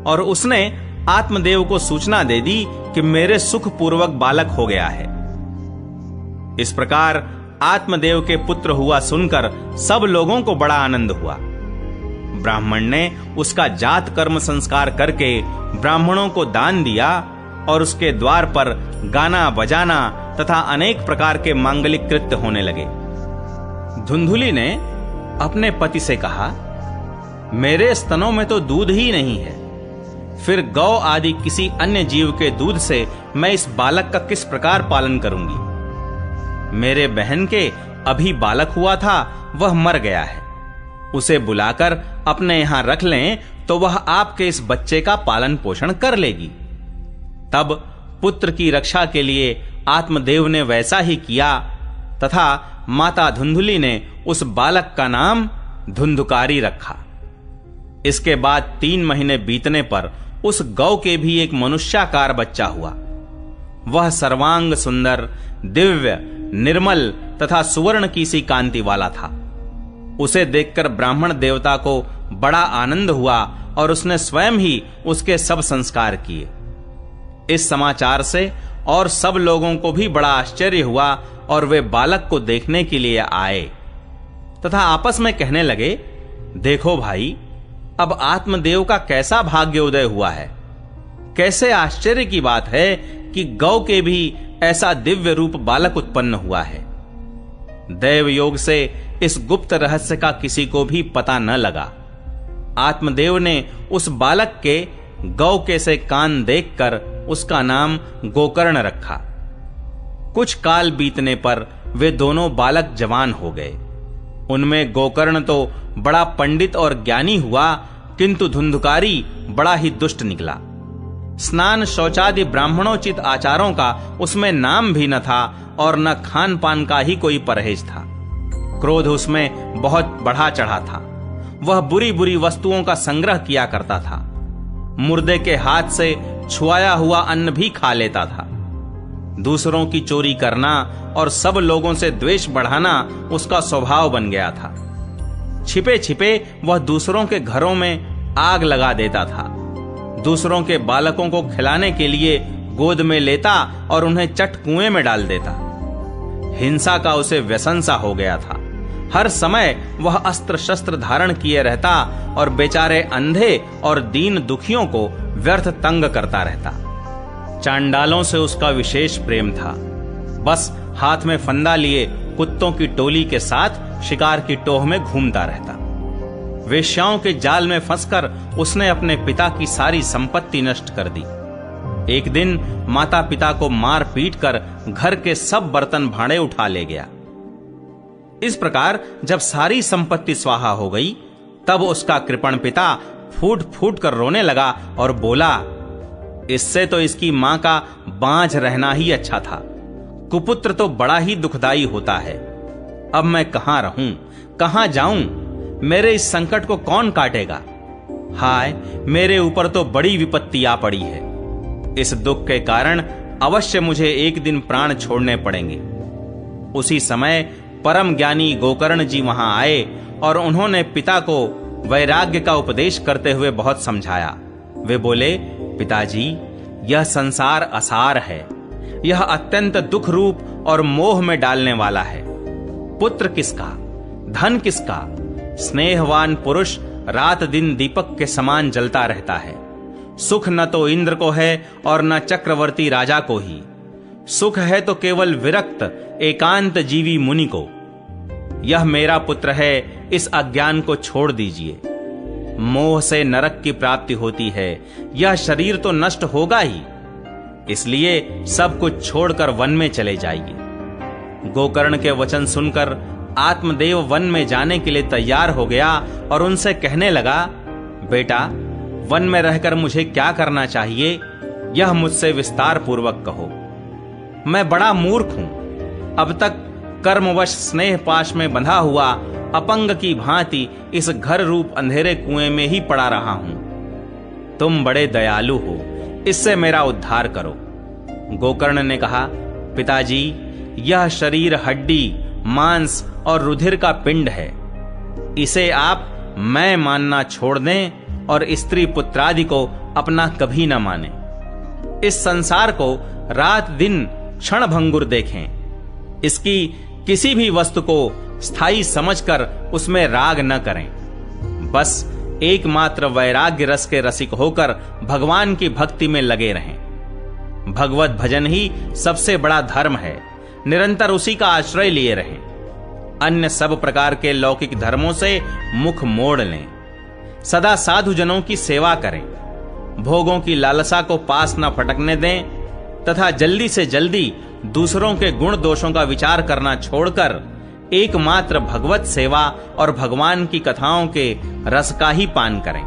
Speaker 1: और उसने आत्मदेव को सूचना दे दी कि मेरे सुखपूर्वक बालक हो गया है। इस प्रकार आत्मदेव के पुत्र हुआ सुनकर सब लोगों को बड़ा आनंद हुआ। ब्राह्मण ने उसका जात कर्म संस्कार करके ब्राह्मणों को दान दिया और उसके द्वार पर गाना बजाना तथा अनेक प्रकार के मांगलिक कृत्य होने लगे। धुंधुली ने अपने पति से कहा, मेरे स्तनों में तो दूध ही नहीं है, फिर गौ आदि किसी अन्य जीव के दूध से मैं इस बालक का किस प्रकार पालन करूंगी? मेरे बहन के अभी बालक हुआ था वह मर गया है। उसे बुलाकर अपने यहां रख लें तो वह आपके इस बच्चे का पालन पोषण कर लेगी। तब पुत्र की रक्षा के लिए आत्मदेव ने वैसा ही किया तथा माता धुंधुली ने उस बालक का नाम धुंधुकारी रखा। इसके बाद 3 महीने बीतने पर उस गौ के भी एक मनुष्याकार बच्चा हुआ। वह सर्वांग सुंदर, दिव्य, निर्मल तथा सुवर्ण की सी कांति वाला था। उसे देखकर ब्राह्मण देवता को बड़ा आनंद हुआ और उसने स्वयं ही उसके सब संस्कार किए। इस समाचार से और सब लोगों को भी बड़ा आश्चर्य हुआ और वे बालक को देखने के लिए आए तथा आपस में कहने लगे, देखो भाई, अब आत्मदेव का कैसा भाग्योदय हुआ है। कैसे आश्चर्य की बात है कि गौ के भी ऐसा दिव्य रूप बालक उत्पन्न हुआ है। दैव योग से इस गुप्त रहस्य का किसी को भी पता न लगा। आत्मदेव ने उस बालक के गौ के से कान देखकर उसका नाम गोकर्ण रखा। कुछ काल बीतने पर वे दोनों बालक जवान हो गए। उनमें गोकर्ण तो बड़ा पंडित और ज्ञानी हुआ, किंतु धुंधुकारी बड़ा ही दुष्ट निकला। स्नान शौचादि ब्राह्मणोचित आचारों का उसमें नाम भी न था और न खान पान का ही कोई परहेज था। क्रोध उसमें बहुत बढ़ा चढ़ा था। वह बुरी बुरी वस्तुओं का संग्रह किया करता था। मुर्दे के हाथ से छुआया हुआ अन्न भी खा लेता था। दूसरों की चोरी करना और सब लोगों से द्वेष बढ़ाना उसका स्वभाव बन गया था। छिपे छिपे वह दूसरों के घरों में आग लगा देता था। दूसरों के बालकों को खिलाने के लिए गोद में लेता और उन्हें चट कुएं में डाल देता। हिंसा का उसे व्यसन सा हो गया था। हर समय वह अस्त्र शस्त्र धारण किए रहता और बेचारे अंधे और दीन दुखियों को व्यर्थ तंग करता रहता। चांडालों से उसका विशेष प्रेम था। बस हाथ में फंदा लिए कुत्तों की टोली के साथ शिकार की टोह में घूमता रहता। वेश्याओं के जाल में फंसकर उसने अपने पिता की सारी संपत्ति नष्ट कर दी। एक दिन माता पिता को मार पीट कर घर के सब बर्तन भांडे उठा ले गया। इस प्रकार जब सारी संपत्ति स्वाहा हो गई, तब उसका कृपण पिता फूट फूट कर रोने लगा और बोला, इससे तो इसकी मां का बांझ रहना ही अच्छा था। कुपुत्र तो बड़ा ही दुखदाई होता है। अब मैं कहां रहूं, कहां जाऊं? मेरे इस संकट को कौन काटेगा? हाय, मेरे ऊपर तो बड़ी विपत्ति आ पड़ी है। इस दुख के कारण अवश्य मुझे एक दिन प्राण छोड़ने पड़ेंगे। उसी समय परम ज्ञानी गोकर्ण जी वहां आए और उन्होंने पिता को वैराग्य का उपदेश करते हुए बहुत समझाया। वे बोले, पिताजी, यह संसार असार है। यह अत्यंत दुख रूप और मोह में डालने वाला है। पुत्र किसका, धन किसका? स्नेहवान पुरुष रात दिन दीपक के समान जलता रहता है। सुख न तो इंद्र को है और न चक्रवर्ती राजा को ही। सुख है तो केवल विरक्त एकांत जीवी मुनि को। यह मेरा पुत्र है, इस अज्ञान को छोड़ दीजिए। मोह से नरक की प्राप्ति होती है। यह शरीर तो नष्ट होगा ही, इसलिए सब कुछ छोड़कर वन में चले जाइए। गोकर्ण के वचन सुनकर आत्मदेव वन में जाने के लिए तैयार हो गया और उनसे कहने लगा, बेटा, वन में रहकर मुझे क्या करना चाहिए, यह मुझसे विस्तार पूर्वक कहो। मैं बड़ा मूर्ख हूं। अब तक कर्मवश स्नेह पाश में बंधा हुआ अपंग की भांति इस घर रूप अंधेरे कुएं में ही पड़ा रहा हूं। तुम बड़े दयालु हो, इससे मेरा उद्धार करो। गोकर्ण ने कहा, पिताजी, यह शरीर हड्डी, मांस और रुधिर का पिंड है। इसे आप मैं मानना छोड़ दें और स्त्री पुत्रादि को अपना कभी न माने। इस संसार को रात दिन क्षण भंगुर देखें। इसकी किसी भी वस्तु को स्थायी समझकर उसमें राग न करें। बस एकमात्र वैराग्य रस के रसिक होकर भगवान की भक्ति में लगे रहें। भगवत भजन ही सबसे बड़ा धर्म है। निरंतर उसी का आश्रय लिए रहें। अन्य सब प्रकार के लौकिक धर्मों से मुख मोड़ लें। सदा साधु जनों की सेवा करें। भोगों की लालसा को पास न फटकने दें तथा जल्दी से जल्दी दूसरों के गुण दोषों का विचार करना छोड़कर एकमात्र भगवत सेवा और भगवान की कथाओं के रस का ही पान करें।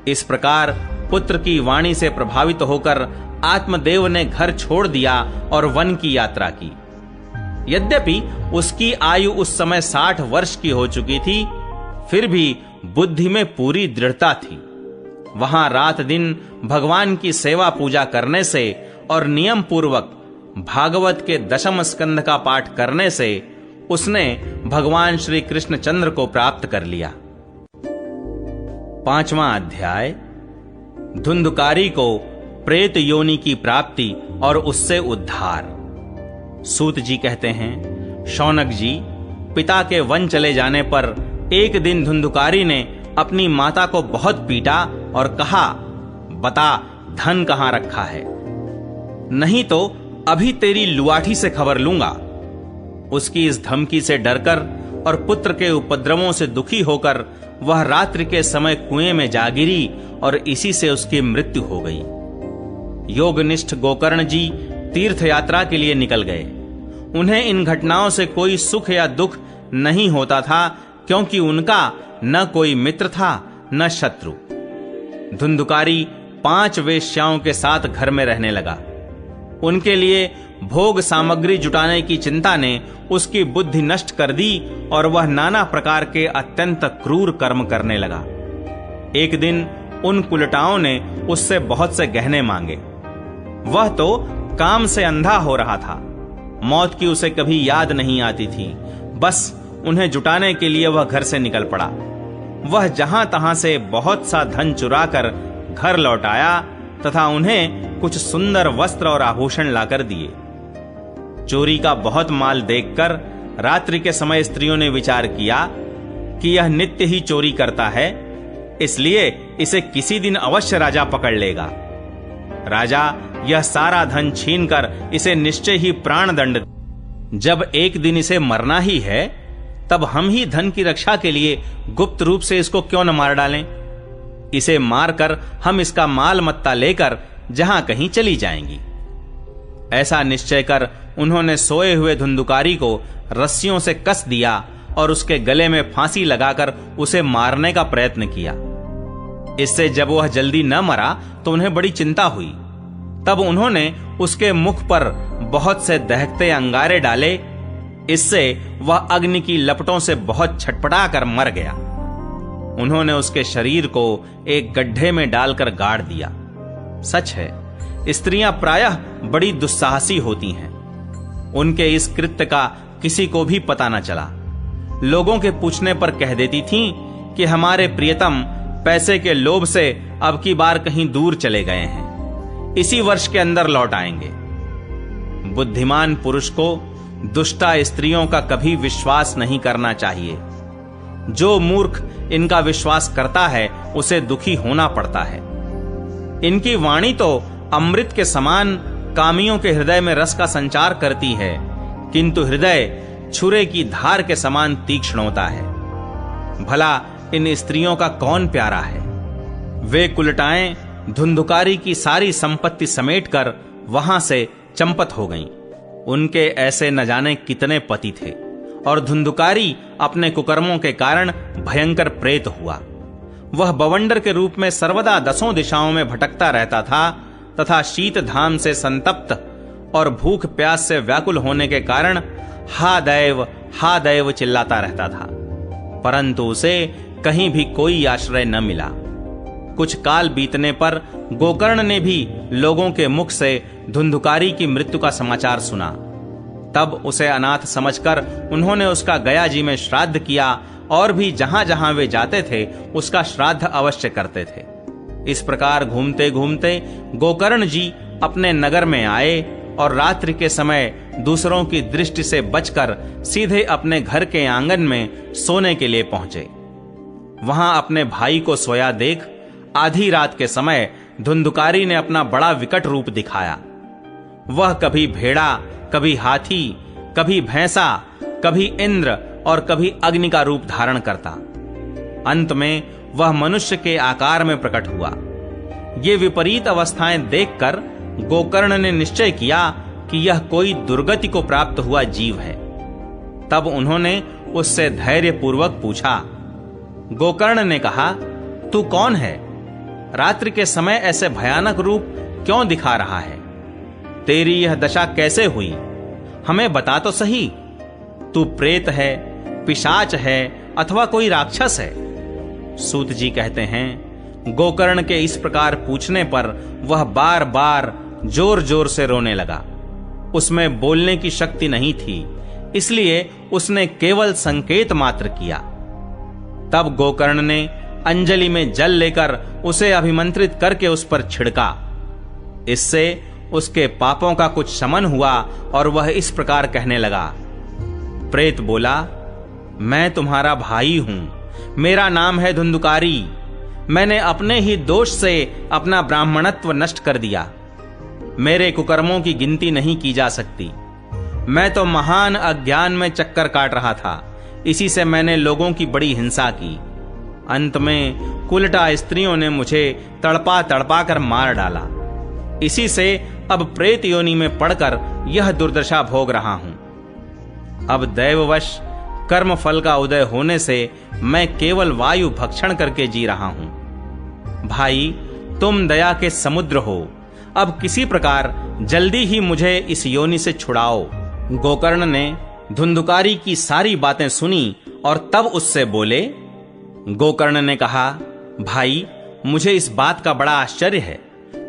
Speaker 1: इस प्रकार पुत्र की वाणी से प्रभावित होकर आत्मदेव ने घर छोड़ दिया और वन की यात्रा की। यद्यपि उसकी आयु उस समय 60 वर्ष की हो चुकी थी, फिर भी बुद्धि में पूरी दृढ़ता थी। वहां रात दिन भगवान की सेवा पूजा करने से और नियम पूर्वक भागवत के 10वें स्कंध का पाठ करने से उसने भगवान श्री कृष्णचंद्र को प्राप्त कर लिया। 5वां अध्याय, धुंधुकारी को प्रेत योनि की प्राप्ति और उससे उद्धार। सूत जी कहते हैं, शौनक जी, पिता के वन चले जाने पर एक दिन धुंधुकारी ने अपनी माता को बहुत पीटा और कहा, बता धन कहां रखा है, नहीं तो अभी तेरी लुआठी से खबर लूंगा। उसकी इस धमकी से डरकर और पुत्र के उपद्रवों से दुखी होकर वह रात्रि के समय कुएं में जा गिरी और इसी से उसकी मृत्यु हो गई। योगनिष्ठ गोकर्ण जी तीर्थ यात्रा के लिए निकल गए। उन्हें इन घटनाओं से कोई सुख या दुख नहीं होता था, क्योंकि उनका न कोई मित्र था न शत्रु। धुंधुकारी 5 वेश्याओं के साथ घर में रहने लगा। उनके लिए भोग सामग्री जुटाने की चिंता ने उसकी बुद्धि नष्ट कर दी और वह नाना प्रकार के अत्यंत क्रूर कर्म करने लगा। एक दिन उन कुलटाओं ने उससे बहुत से गहने मांगे। वह तो काम से अंधा हो रहा था। मौत की उसे कभी याद नहीं आती थी। बस उन्हें जुटाने के लिए वह घर से निकल पड़ा। वह जहां तहां से बहुत सा धन चुराकर घर लौट आया तथा उन्हें कुछ सुंदर वस्त्र और आभूषण लाकर दिए। चोरी का बहुत माल देखकर रात्रि के समय स्त्रियों ने विचार किया कि यह नित्य ही चोरी करता है, इसलिए इसे किसी दिन अवश्य राजा पकड़ लेगा। राजा यह सारा धन छीनकर इसे निश्चय ही प्राण दंड। जब एक दिन इसे मरना ही है, तब हम ही धन की रक्षा के लिए गुप्त रूप से इसको क्यों न मार डालें। इसे मारकर हम इसका माल मत्ता लेकर जहां कहीं चली जाएंगी। ऐसा निश्चय कर उन्होंने सोए हुए धुंधुकारी को रस्सियों से कस दिया और उसके गले में फांसी लगाकर उसे मारने का प्रयत्न किया। इससे जब वह जल्दी न मरा तो उन्हें बड़ी चिंता हुई। तब उन्होंने उसके मुख पर बहुत से दहकते अंगारे डाले। इससे वह अग्नि की लपटों से बहुत छटपटा कर मर गया। उन्होंने उसके शरीर को एक गड्ढे में डालकर गाड़ दिया। सच है, स्त्रियां प्रायः बड़ी दुस्साहसी होती हैं। उनके इस कृत्य का किसी को भी पता न चला। लोगों के पूछने पर कह देती थीं कि हमारे प्रियतम पैसे के लोभ से अब की बार कहीं दूर चले गए हैं, इसी वर्ष के अंदर लौट आएंगे। बुद्धिमान पुरुष को दुष्टा स्त्रियों का कभी विश्वास नहीं करना चाहिए। जो मूर्ख इनका विश्वास करता है उसे दुखी होना पड़ता है। इनकी वाणी तो अमृत के समान कामियों के हृदय में रस का संचार करती है, किंतु हृदय छुरे की धार के समान तीक्ष्ण होता है। भला इन स्त्रियों का कौन प्यारा है। वे कुलटाएं धुंधुकारी की सारी संपत्ति समेटकर वहां से चंपत हो गईं। उनके ऐसे न जाने कितने पति थे और धुंधुकारी अपने कुकर्मों के कारण भयंकर प्रेत हुआ। वह बवंडर के रूप में सर्वदा 10 दिशाओं में भटकता रहता था तथा शीत धाम से संतप्त और भूख प्यास से व्याकुल होने के कारण हा दैव चिल्लाता रहता था, परंतु उसे कहीं भी कोई आश्रय न मिला। कुछ काल बीतने पर गोकर्ण ने भी लोगों के मुख से धुंधुकारी की मृत्यु का समाचार सुना। तब उसे अनाथ समझकर उन्होंने उसका गया जी में श्राद्ध किया और भी जहां जहां वे जाते थे उसका श्राद्ध अवश्य करते थे। इस प्रकार घूमते घूमते गोकर्ण जी अपने नगर में आए और रात्रि के समय दूसरों की दृष्टि से बचकर सीधे अपने घर के आंगन में सोने के लिए पहुंचे। वहां अपने भाई को सोया देख आधी रात के समय धुंधुकारी ने अपना बड़ा विकट रूप दिखाया। वह कभी भेड़ा, कभी हाथी, कभी भैंसा, कभी इंद्र और कभी अग्नि का रूप धारण करता। अंत में वह मनुष्य के आकार में प्रकट हुआ। ये विपरीत अवस्थाएं देखकर गोकर्ण ने निश्चय किया कि यह कोई दुर्गति को प्राप्त हुआ जीव है। तब उन्होंने उससे धैर्यपूर्वक पूछा। गोकर्ण ने कहा, तू कौन है? रात्रि के समय ऐसे भयानक रूप क्यों दिखा रहा है? तेरी यह दशा कैसे हुई? हमें बता तो सही। तू प्रेत है, पिशाच है अथवा कोई राक्षस है? सूत जी कहते हैं, गोकर्ण के इस प्रकार पूछने पर वह बार बार जोर जोर से रोने लगा। उसमें बोलने की शक्ति नहीं थी, इसलिए उसने केवल संकेत मात्र किया। तब गोकर्ण ने अंजलि में जल लेकर उसे अभिमंत्रित करके उस पर छिड़का। इससे उसके पापों का कुछ शमन हुआ और वह इस प्रकार कहने लगा। प्रेत बोला, मैं तुम्हारा भाई हूं, मेरा नाम है धुंधुकारी। मैंने अपने ही दोष से अपना ब्राह्मणत्व नष्ट कर दिया। मेरे कुकर्मों की गिनती नहीं की जा सकती। मैं तो महान अज्ञान में चक्कर काट रहा था, इसी से मैंने लोगों की बड़ी हिंसा की। अंत में कुलटा स्त्रियों ने मुझे तड़पा तड़पा कर मार डाला। इसी से अब प्रेत योनि में पड़कर यह दुर्दशा भोग रहा हूं। अब दैववश कर्म फल का उदय होने से मैं केवल वायु भक्षण करके जी रहा हूं। भाई, तुम दया के समुद्र हो, अब किसी प्रकार जल्दी ही मुझे इस योनि से छुड़ाओ। गोकर्ण ने धुंधुकारी की सारी बातें सुनी और तब उससे बोले। गोकर्ण ने कहा, भाई, मुझे इस बात का बड़ा आश्चर्य है।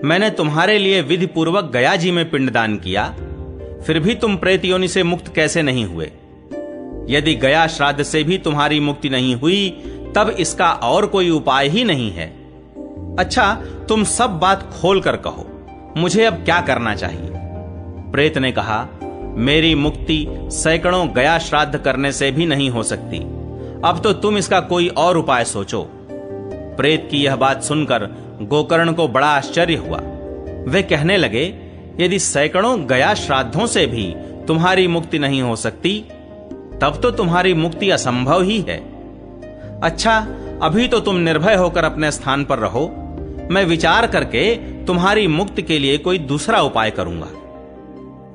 Speaker 1: मैंने तुम्हारे लिए विधि पूर्वक गया जी में पिंडदान किया, फिर भी तुम प्रेत योनि से मुक्त कैसे नहीं हुए? यदि गया श्राद्ध से भी तुम्हारी मुक्ति नहीं हुई, तब इसका और कोई उपाय ही नहीं है। अच्छा, तुम सब बात खोल कर कहो, मुझे अब क्या करना चाहिए? प्रेत ने कहा, मेरी मुक्ति सैकड़ों गया श्राद्ध करने से भी नहीं हो सकती। अब तो तुम इसका कोई और उपाय सोचो। प्रेत की यह बात सुनकर गोकर्ण को बड़ा आश्चर्य हुआ। वे कहने लगे, यदि सैकड़ों गया श्राद्धों से भी तुम्हारी मुक्ति नहीं हो सकती, तब तो तुम्हारी मुक्ति असंभव ही है। अच्छा, अभी तो तुम निर्भय होकर अपने स्थान पर रहो। मैं विचार करके तुम्हारी मुक्ति के लिए कोई दूसरा उपाय करूंगा।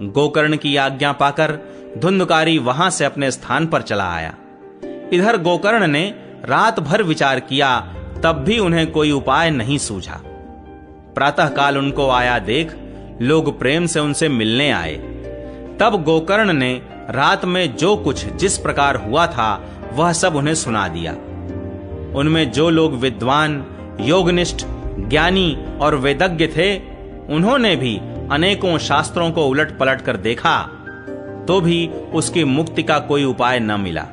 Speaker 1: गोकर्ण की आज्ञा पाकर धुंधुकारी वहां से अपने स्थान पर चला आया। इधर गोकर्ण ने रात भर विचार किया, तब भी उन्हें कोई उपाय नहीं सूझा। प्रातःकाल उनको आया देख लोग प्रेम से उनसे मिलने आए। तब गोकर्ण ने रात में जो कुछ जिस प्रकार हुआ था वह सब उन्हें सुना दिया। उनमें जो लोग विद्वान, योगनिष्ठ, ज्ञानी और वेदज्ञ थे, उन्होंने भी अनेकों शास्त्रों को उलट पलट कर देखा, तो भी उसकी मुक्ति का कोई उपाय न मिला।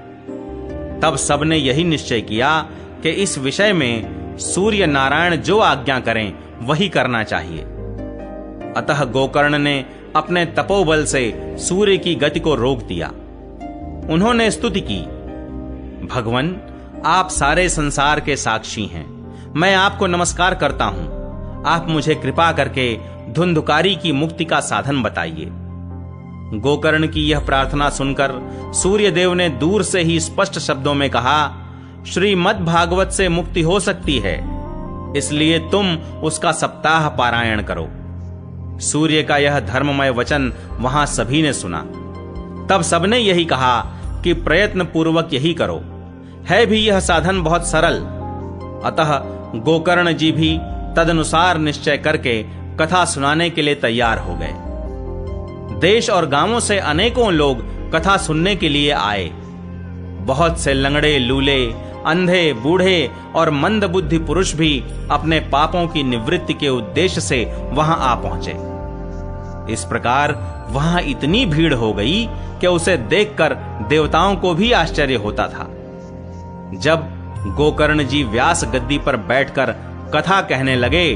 Speaker 1: तब सबने यही निश्चय किया कि इस विषय में सूर्य नारायण जो आज्ञा करें वही करना चाहिए। अतः गोकर्ण ने अपने तपोबल से सूर्य की गति को रोक दिया। उन्होंने स्तुति की, भगवन, आप सारे संसार के साक्षी हैं। मैं आपको नमस्कार करता हूं। आप मुझे कृपा करके धुंधुकारी की मुक्ति का साधन बताइए। गोकर्ण की यह प्रार्थना सुनकर सूर्यदेव ने दूर से ही स्पष्ट शब्दों में कहा, श्रीमद् भागवत से मुक्ति हो सकती है, इसलिए तुम उसका सप्ताह पारायण करो। सूर्य का यह धर्ममय वचन वहां सभी ने सुना। तब सबने यही कहा कि प्रयत्न पूर्वक यही करो। है भी यह साधन बहुत सरल। अतः गोकर्ण जी भी तदनुसार निश्चय करके कथा सुनाने के लिए तैयार हो गए। देश और गांवों से अनेकों लोग कथा सुनने के लिए आए। बहुत से लंगड़े, लूले, अंधे, बूढ़े और मंदबुद्धि पुरुष भी अपने पापों की निवृत्ति के उद्देश्य से वहां आ पहुंचे। इस प्रकार वहां इतनी भीड़ हो गई कि उसे देखकर देवताओं को भी आश्चर्य होता था। जब गोकर्ण जी व्यास गद्दी पर बैठकर कथा कहने लगे,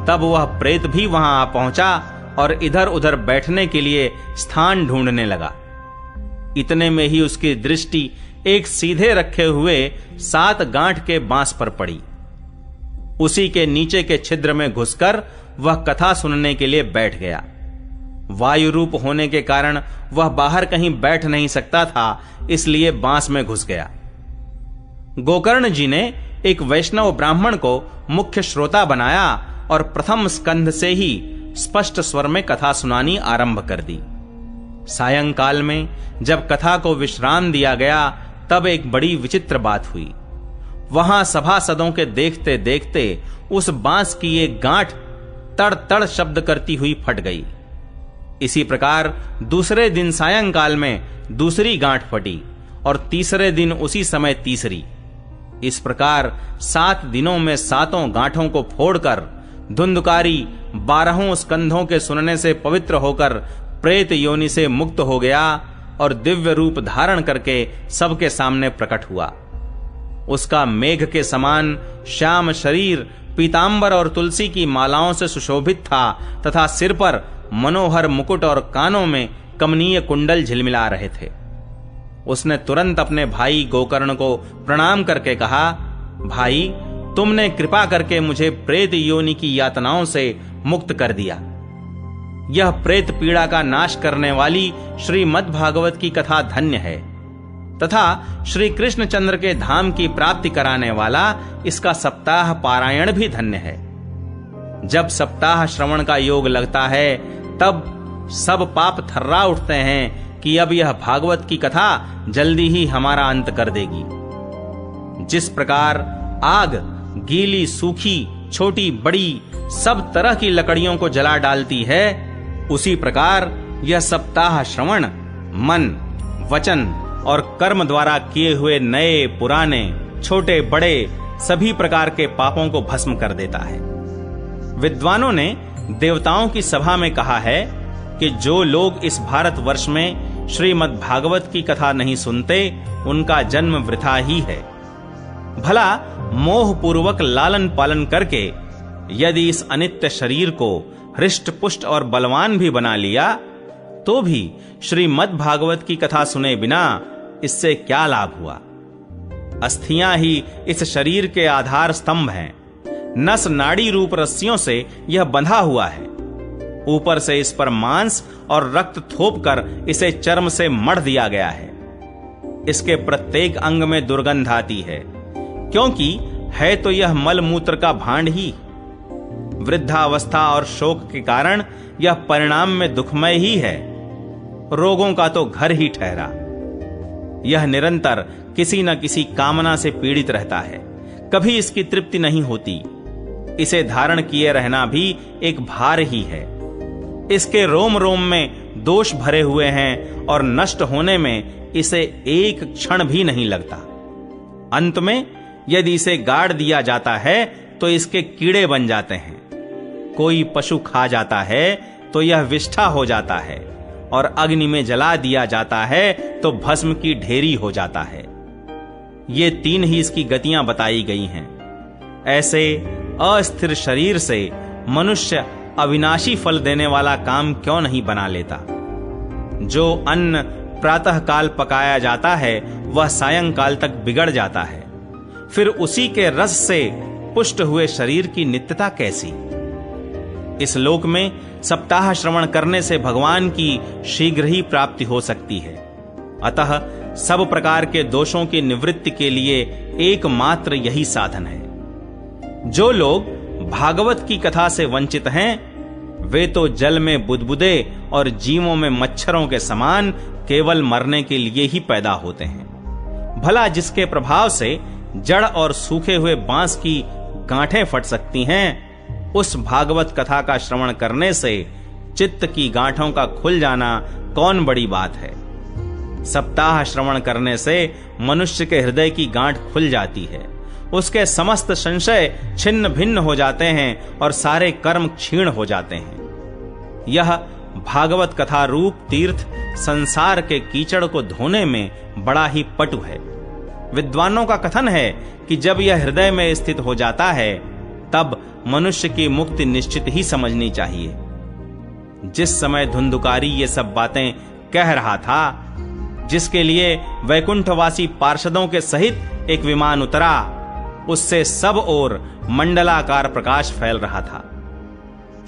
Speaker 1: तब वह प्रेत भी वहां आ पहुंचा और इधर उधर बैठने के लिए स्थान ढूंढने लगा। इतने में ही उसकी दृष्टि एक सीधे रखे हुए 7 गांठ के बांस पर पड़ी। उसी के नीचे के छिद्र में घुसकर वह कथा सुनने के लिए बैठ गया। वायु रूप होने के कारण वह बाहर कहीं बैठ नहीं सकता था, इसलिए बांस में घुस गया। गोकर्ण जी ने एक वैष्णव ब्राह्मण को मुख्य श्रोता बनाया और प्रथम स्कंध से ही स्पष्ट स्वर में कथा सुनानी आरंभ कर दी। सायंकाल में जब कथा को विश्राम दिया गया तब एक बड़ी विचित्र बात हुई। वहां सभासदों के देखते देखते उस बांस की एक गांठ तड़ तड़ शब्द करती हुई फट गई। इसी प्रकार दूसरे दिन सायंकाल में दूसरी गांठ फटी और तीसरे दिन उसी समय तीसरी। इस प्रकार 7 दिनों में 7 गांठों को फोड़कर धुंधकारी 12 स्कंधों के सुनने से पवित्र होकर प्रेत योनि से मुक्त हो गया और दिव्य रूप धारण करके सबके सामने प्रकट हुआ। उसका मेघ के समान श्याम शरीर पीतांबर और तुलसी की मालाओं से सुशोभित था तथा सिर पर मनोहर मुकुट और कानों में कमनीय कुंडल झिलमिला रहे थे। उसने तुरंत अपने भाई गोकर्ण को प्रणाम करके कहा, भाई, तुमने कृपा करके मुझे प्रेत योनि की यातनाओं से मुक्त कर दिया। यह प्रेत पीड़ा का नाश करने वाली श्रीमद् भागवत की कथा धन्य है तथा श्री कृष्णचंद्र के धाम की प्राप्ति कराने वाला इसका सप्ताह पारायण भी धन्य है। जब सप्ताह श्रवण का योग लगता है तब सब पाप थर्रा उठते हैं कि अब यह भागवत की कथा जल्दी ही हमारा अंत कर देगी। जिस प्रकार आग गीली सूखी छोटी बड़ी सब तरह की लकड़ियों को जला डालती है, उसी प्रकार यह सप्ताह श्रवण मन वचन और कर्म द्वारा किए हुए नए पुराने छोटे बड़े सभी प्रकार के पापों को भस्म कर देता है। विद्वानों ने देवताओं की सभा में कहा है कि जो लोग इस भारतवर्ष में श्रीमद् भागवत की कथा नहीं सुनते उनका जन्म वृथा ही है। भला मोह पूर्वक लालन पालन करके यदि इस अनित्य शरीर को हृष्ट पुष्ट और बलवान भी बना लिया तो भी श्रीमद् भागवत की कथा सुने बिना इससे क्या लाभ हुआ। अस्थियां ही इस शरीर के आधार स्तंभ हैं। नस नाड़ी रूप रस्सियों से यह बंधा हुआ है। ऊपर से इस पर मांस और रक्त थोप कर इसे चर्म से मढ़ दिया गया है। इसके प्रत्येक अंग में दुर्गंध आती है, क्योंकि है तो यह मल मूत्र का भांड ही। वृद्धावस्था और शोक के कारण यह परिणाम में दुखमय ही है। रोगों का तो घर ही ठहरा। यह निरंतर किसी न किसी कामना से पीड़ित रहता है, कभी इसकी तृप्ति नहीं होती। इसे धारण किए रहना भी एक भार ही है। इसके रोम रोम में दोष भरे हुए हैं और नष्ट होने में इसे एक क्षण भी नहीं लगता। अंत में यदि इसे गाड़ दिया जाता है तो इसके कीड़े बन जाते हैं। कोई पशु खा जाता है तो यह विष्ठा हो जाता है और अग्नि में जला दिया जाता है तो भस्म की ढेरी हो जाता है। ये 3 ही इसकी गतियां बताई गई हैं। ऐसे अस्थिर शरीर से मनुष्य अविनाशी फल देने वाला काम क्यों नहीं बना लेता। जो अन्न प्रातः काल पकाया जाता है वह सायंकाल तक बिगड़ जाता है, फिर उसी के रस से पुष्ट हुए शरीर की नित्यता कैसी। इस लोक में सप्ताह श्रवण करने से भगवान की शीघ्र ही प्राप्ति हो सकती है। अतः सब प्रकार के दोषों की निवृत्ति के लिए एकमात्र यही साधन है। जो लोग भागवत की कथा से वंचित हैं वे तो जल में बुदबुदे और जीवों में मच्छरों के समान केवल मरने के लिए ही पैदा होते हैं। भला जिसके प्रभाव से जड़ और सूखे हुए बांस की गांठें फट सकती हैं, उस भागवत कथा का श्रवण करने से चित्त की गांठों का खुल जाना कौन बड़ी बात है। सप्ताह श्रवण करने से मनुष्य के हृदय की गांठ खुल जाती है, उसके समस्त संशय छिन्न भिन्न हो जाते हैं और सारे कर्म क्षीण हो जाते हैं। यह भागवत कथा रूप तीर्थ संसार के कीचड़ को धोने में बड़ा ही पटु है। विद्वानों का कथन है कि जब यह हृदय में स्थित हो जाता है तब मनुष्य की मुक्ति निश्चित ही समझनी चाहिए। जिस समय धुंधुकारी ये सब बातें कह रहा था, जिसके लिए वैकुंठवासी पार्षदों के सहित एक विमान उतरा, उससे सब ओर मंडलाकार प्रकाश फैल रहा था।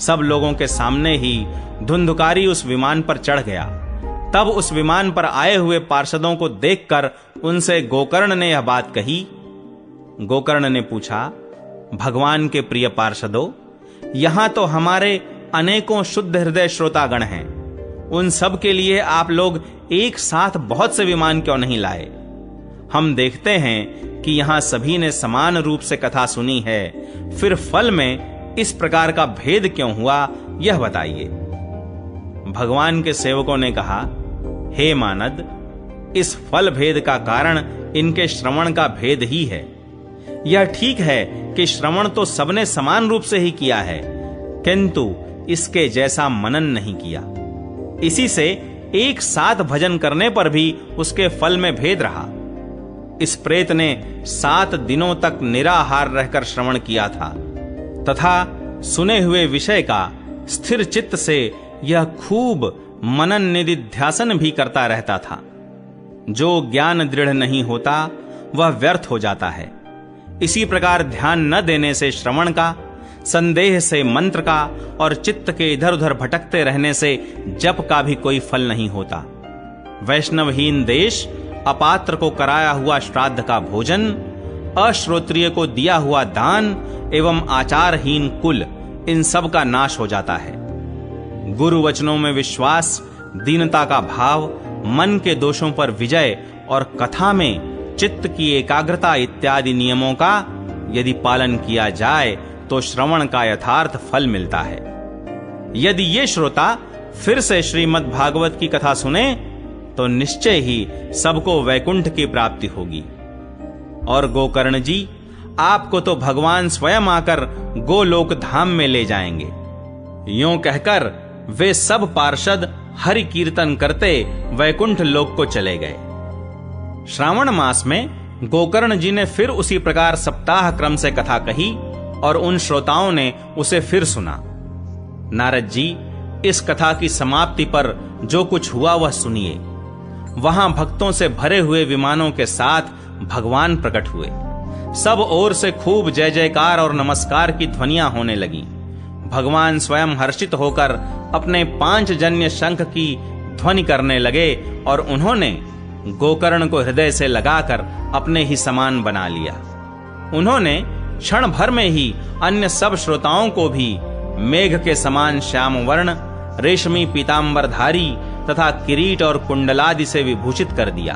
Speaker 1: सब लोगों के सामने ही धुंधुकारी उस विमान पर चढ़ गया। तब उस विमान पर आए हुए पार्षदों को देखकर उनसे गोकर्ण ने यह बात कही। गोकर्ण ने पूछा, भगवान के प्रिय पार्षदों, यहां तो हमारे अनेकों शुद्ध हृदय श्रोतागण हैं। उन सब के लिए आप लोग एक साथ बहुत से विमान क्यों नहीं लाए? हम देखते हैं कि यहां सभी ने समान रूप से कथा सुनी है, फिर फल में इस प्रकार का भेद क्यों हुआ, यह बताइए। भगवान के सेवकों ने कहा, हे मानद, इस फल भेद का कारण इनके श्रवण का भेद ही है। यह ठीक है कि श्रवण तो सबने समान रूप से ही किया है, किंतु इसके जैसा मनन नहीं किया। इसी से एक साथ भजन करने पर भी उसके फल में भेद रहा। इस प्रेत ने 7 दिनों तक निराहार रहकर श्रवण किया था तथा सुने हुए विषय का स्थिर चित्त से यह खूब मनन निधिध्यासन भी करता रहता था। जो ज्ञान दृढ़ नहीं होता वह व्यर्थ हो जाता है। इसी प्रकार ध्यान न देने से श्रवण का, संदेह से मंत्र का और चित्त के इधर उधर भटकते रहने से जप का भी कोई फल नहीं होता। वैष्णवहीन देश, अपात्र को कराया हुआ श्राद्ध का भोजन, अश्रोत्रिय को दिया हुआ दान एवं आचारहीन कुल, इन सब का नाश हो जाता है। गुरु वचनों में विश्वास, दीनता का भाव, मन के दोषों पर विजय और कथा में चित्त की एकाग्रता इत्यादि नियमों का यदि पालन किया जाए तो श्रवण का यथार्थ फल मिलता है। यदि ये श्रोता फिर से श्रीमद् भागवत की कथा सुने तो निश्चय ही सबको वैकुंठ की प्राप्ति होगी। और गोकर्ण जी, आपको तो भगवान स्वयं आकर गोलोक धाम में ले जाएंगे। यूं कहकर वे सब पार्षद हरि कीर्तन करते वैकुंठ लोक को चले गए। श्रावण मास में गोकर्ण जी ने फिर उसी प्रकार सप्ताह क्रम से कथा कही और उन श्रोताओं ने उसे फिर सुना। नारद जी, इस कथा की समाप्ति पर जो कुछ हुआ वह सुनिए। वहां भक्तों से भरे हुए विमानों के साथ भगवान प्रकट हुए। सब ओर से खूब जय जयकार और नमस्कार की ध्वनियां होने लगीं। भगवान स्वयं हर्षित होकर अपने 5 जन्य शंख की ध्वनि करने लगे और उन्होंने गोकर्ण को हृदय से लगाकर अपने ही समान बना लिया। उन्होंने क्षण भर में ही अन्य सब श्रोताओं को भी मेघ के समान श्याम वर्ण, रेशमी पीतांबरधारी तथा किरीट और कुंडलादि से विभूषित कर दिया।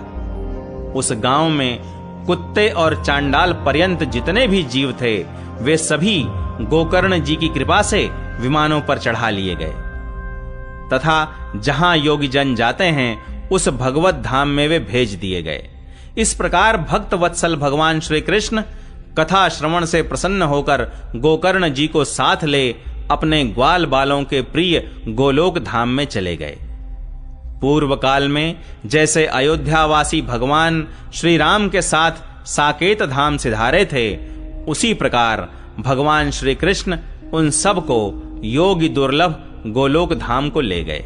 Speaker 1: उस गांव में कुत्ते और चांडाल पर्यंत जितने भी जीव थे वे सभी गोकर्ण जी की कृपा से विमानों पर चढ़ा लिए गए तथा जहां योगी जन जाते हैं उस भगवत धाम में वे भेज दिए गए। इस प्रकार भक्त वत्सल भगवान श्री कृष्ण कथा श्रवण से प्रसन्न होकर गोकर्ण जी को साथ ले अपने ग्वाल बालों के प्रिय गोलोक धाम में चले गए। पूर्व काल में जैसे अयोध्यावासी भगवान श्री राम के साथ साकेत धाम सिधारे थे, उसी प्रकार भगवान श्री कृष्ण उन सब को योगी दुर्लभ गोलोक धाम को ले गए।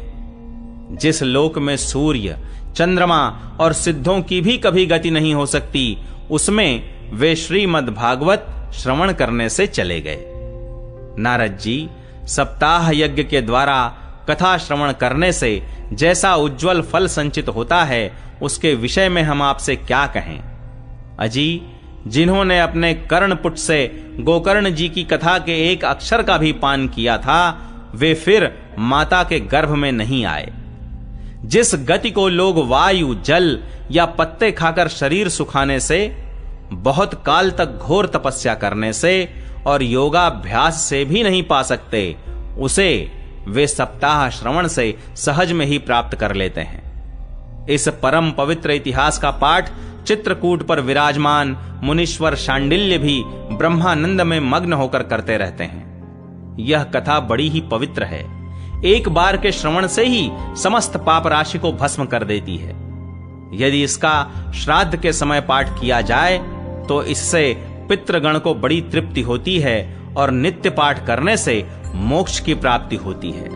Speaker 1: जिस लोक में सूर्य, चंद्रमा और सिद्धों की भी कभी गति नहीं हो सकती, उसमें वे श्रीमद् भागवत श्रवण करने से चले गए। नारद जी, सप्ताह यज्ञ के द्वारा कथा श्रवण करने से जैसा उज्जवल फल संचित होता है, उसके विषय में हम आपसे क्या कहें। अजी, जिन्होंने अपने कर्णपुट से गोकर्ण जी की कथा के एक अक्षर का भी पान किया था, वे फिर माता के गर्भ में नहीं आए। जिस गति को लोग वायु, जल या पत्ते खाकर शरीर सुखाने से, बहुत काल तक घोर तपस्या करने से और योगाभ्यास से भी नहीं पा सकते, उसे वे सप्ताह श्रवण से सहज में ही प्राप्त कर लेते हैं। इस परम पवित्र इतिहास का पाठ चित्रकूट पर विराजमान मुनीश्वर शांडिल्य भी ब्रह्मानंद में मग्न होकर करते रहते हैं। यह कथा बड़ी ही पवित्र है। एक बार के श्रवण से ही समस्त पाप राशि को भस्म कर देती है। यदि इसका श्राद्ध के समय पाठ किया जाए तो इससे पितृगण को बड़ी तृप्ति होती है और नित्य पाठ करने से मोक्ष की प्राप्ति होती है।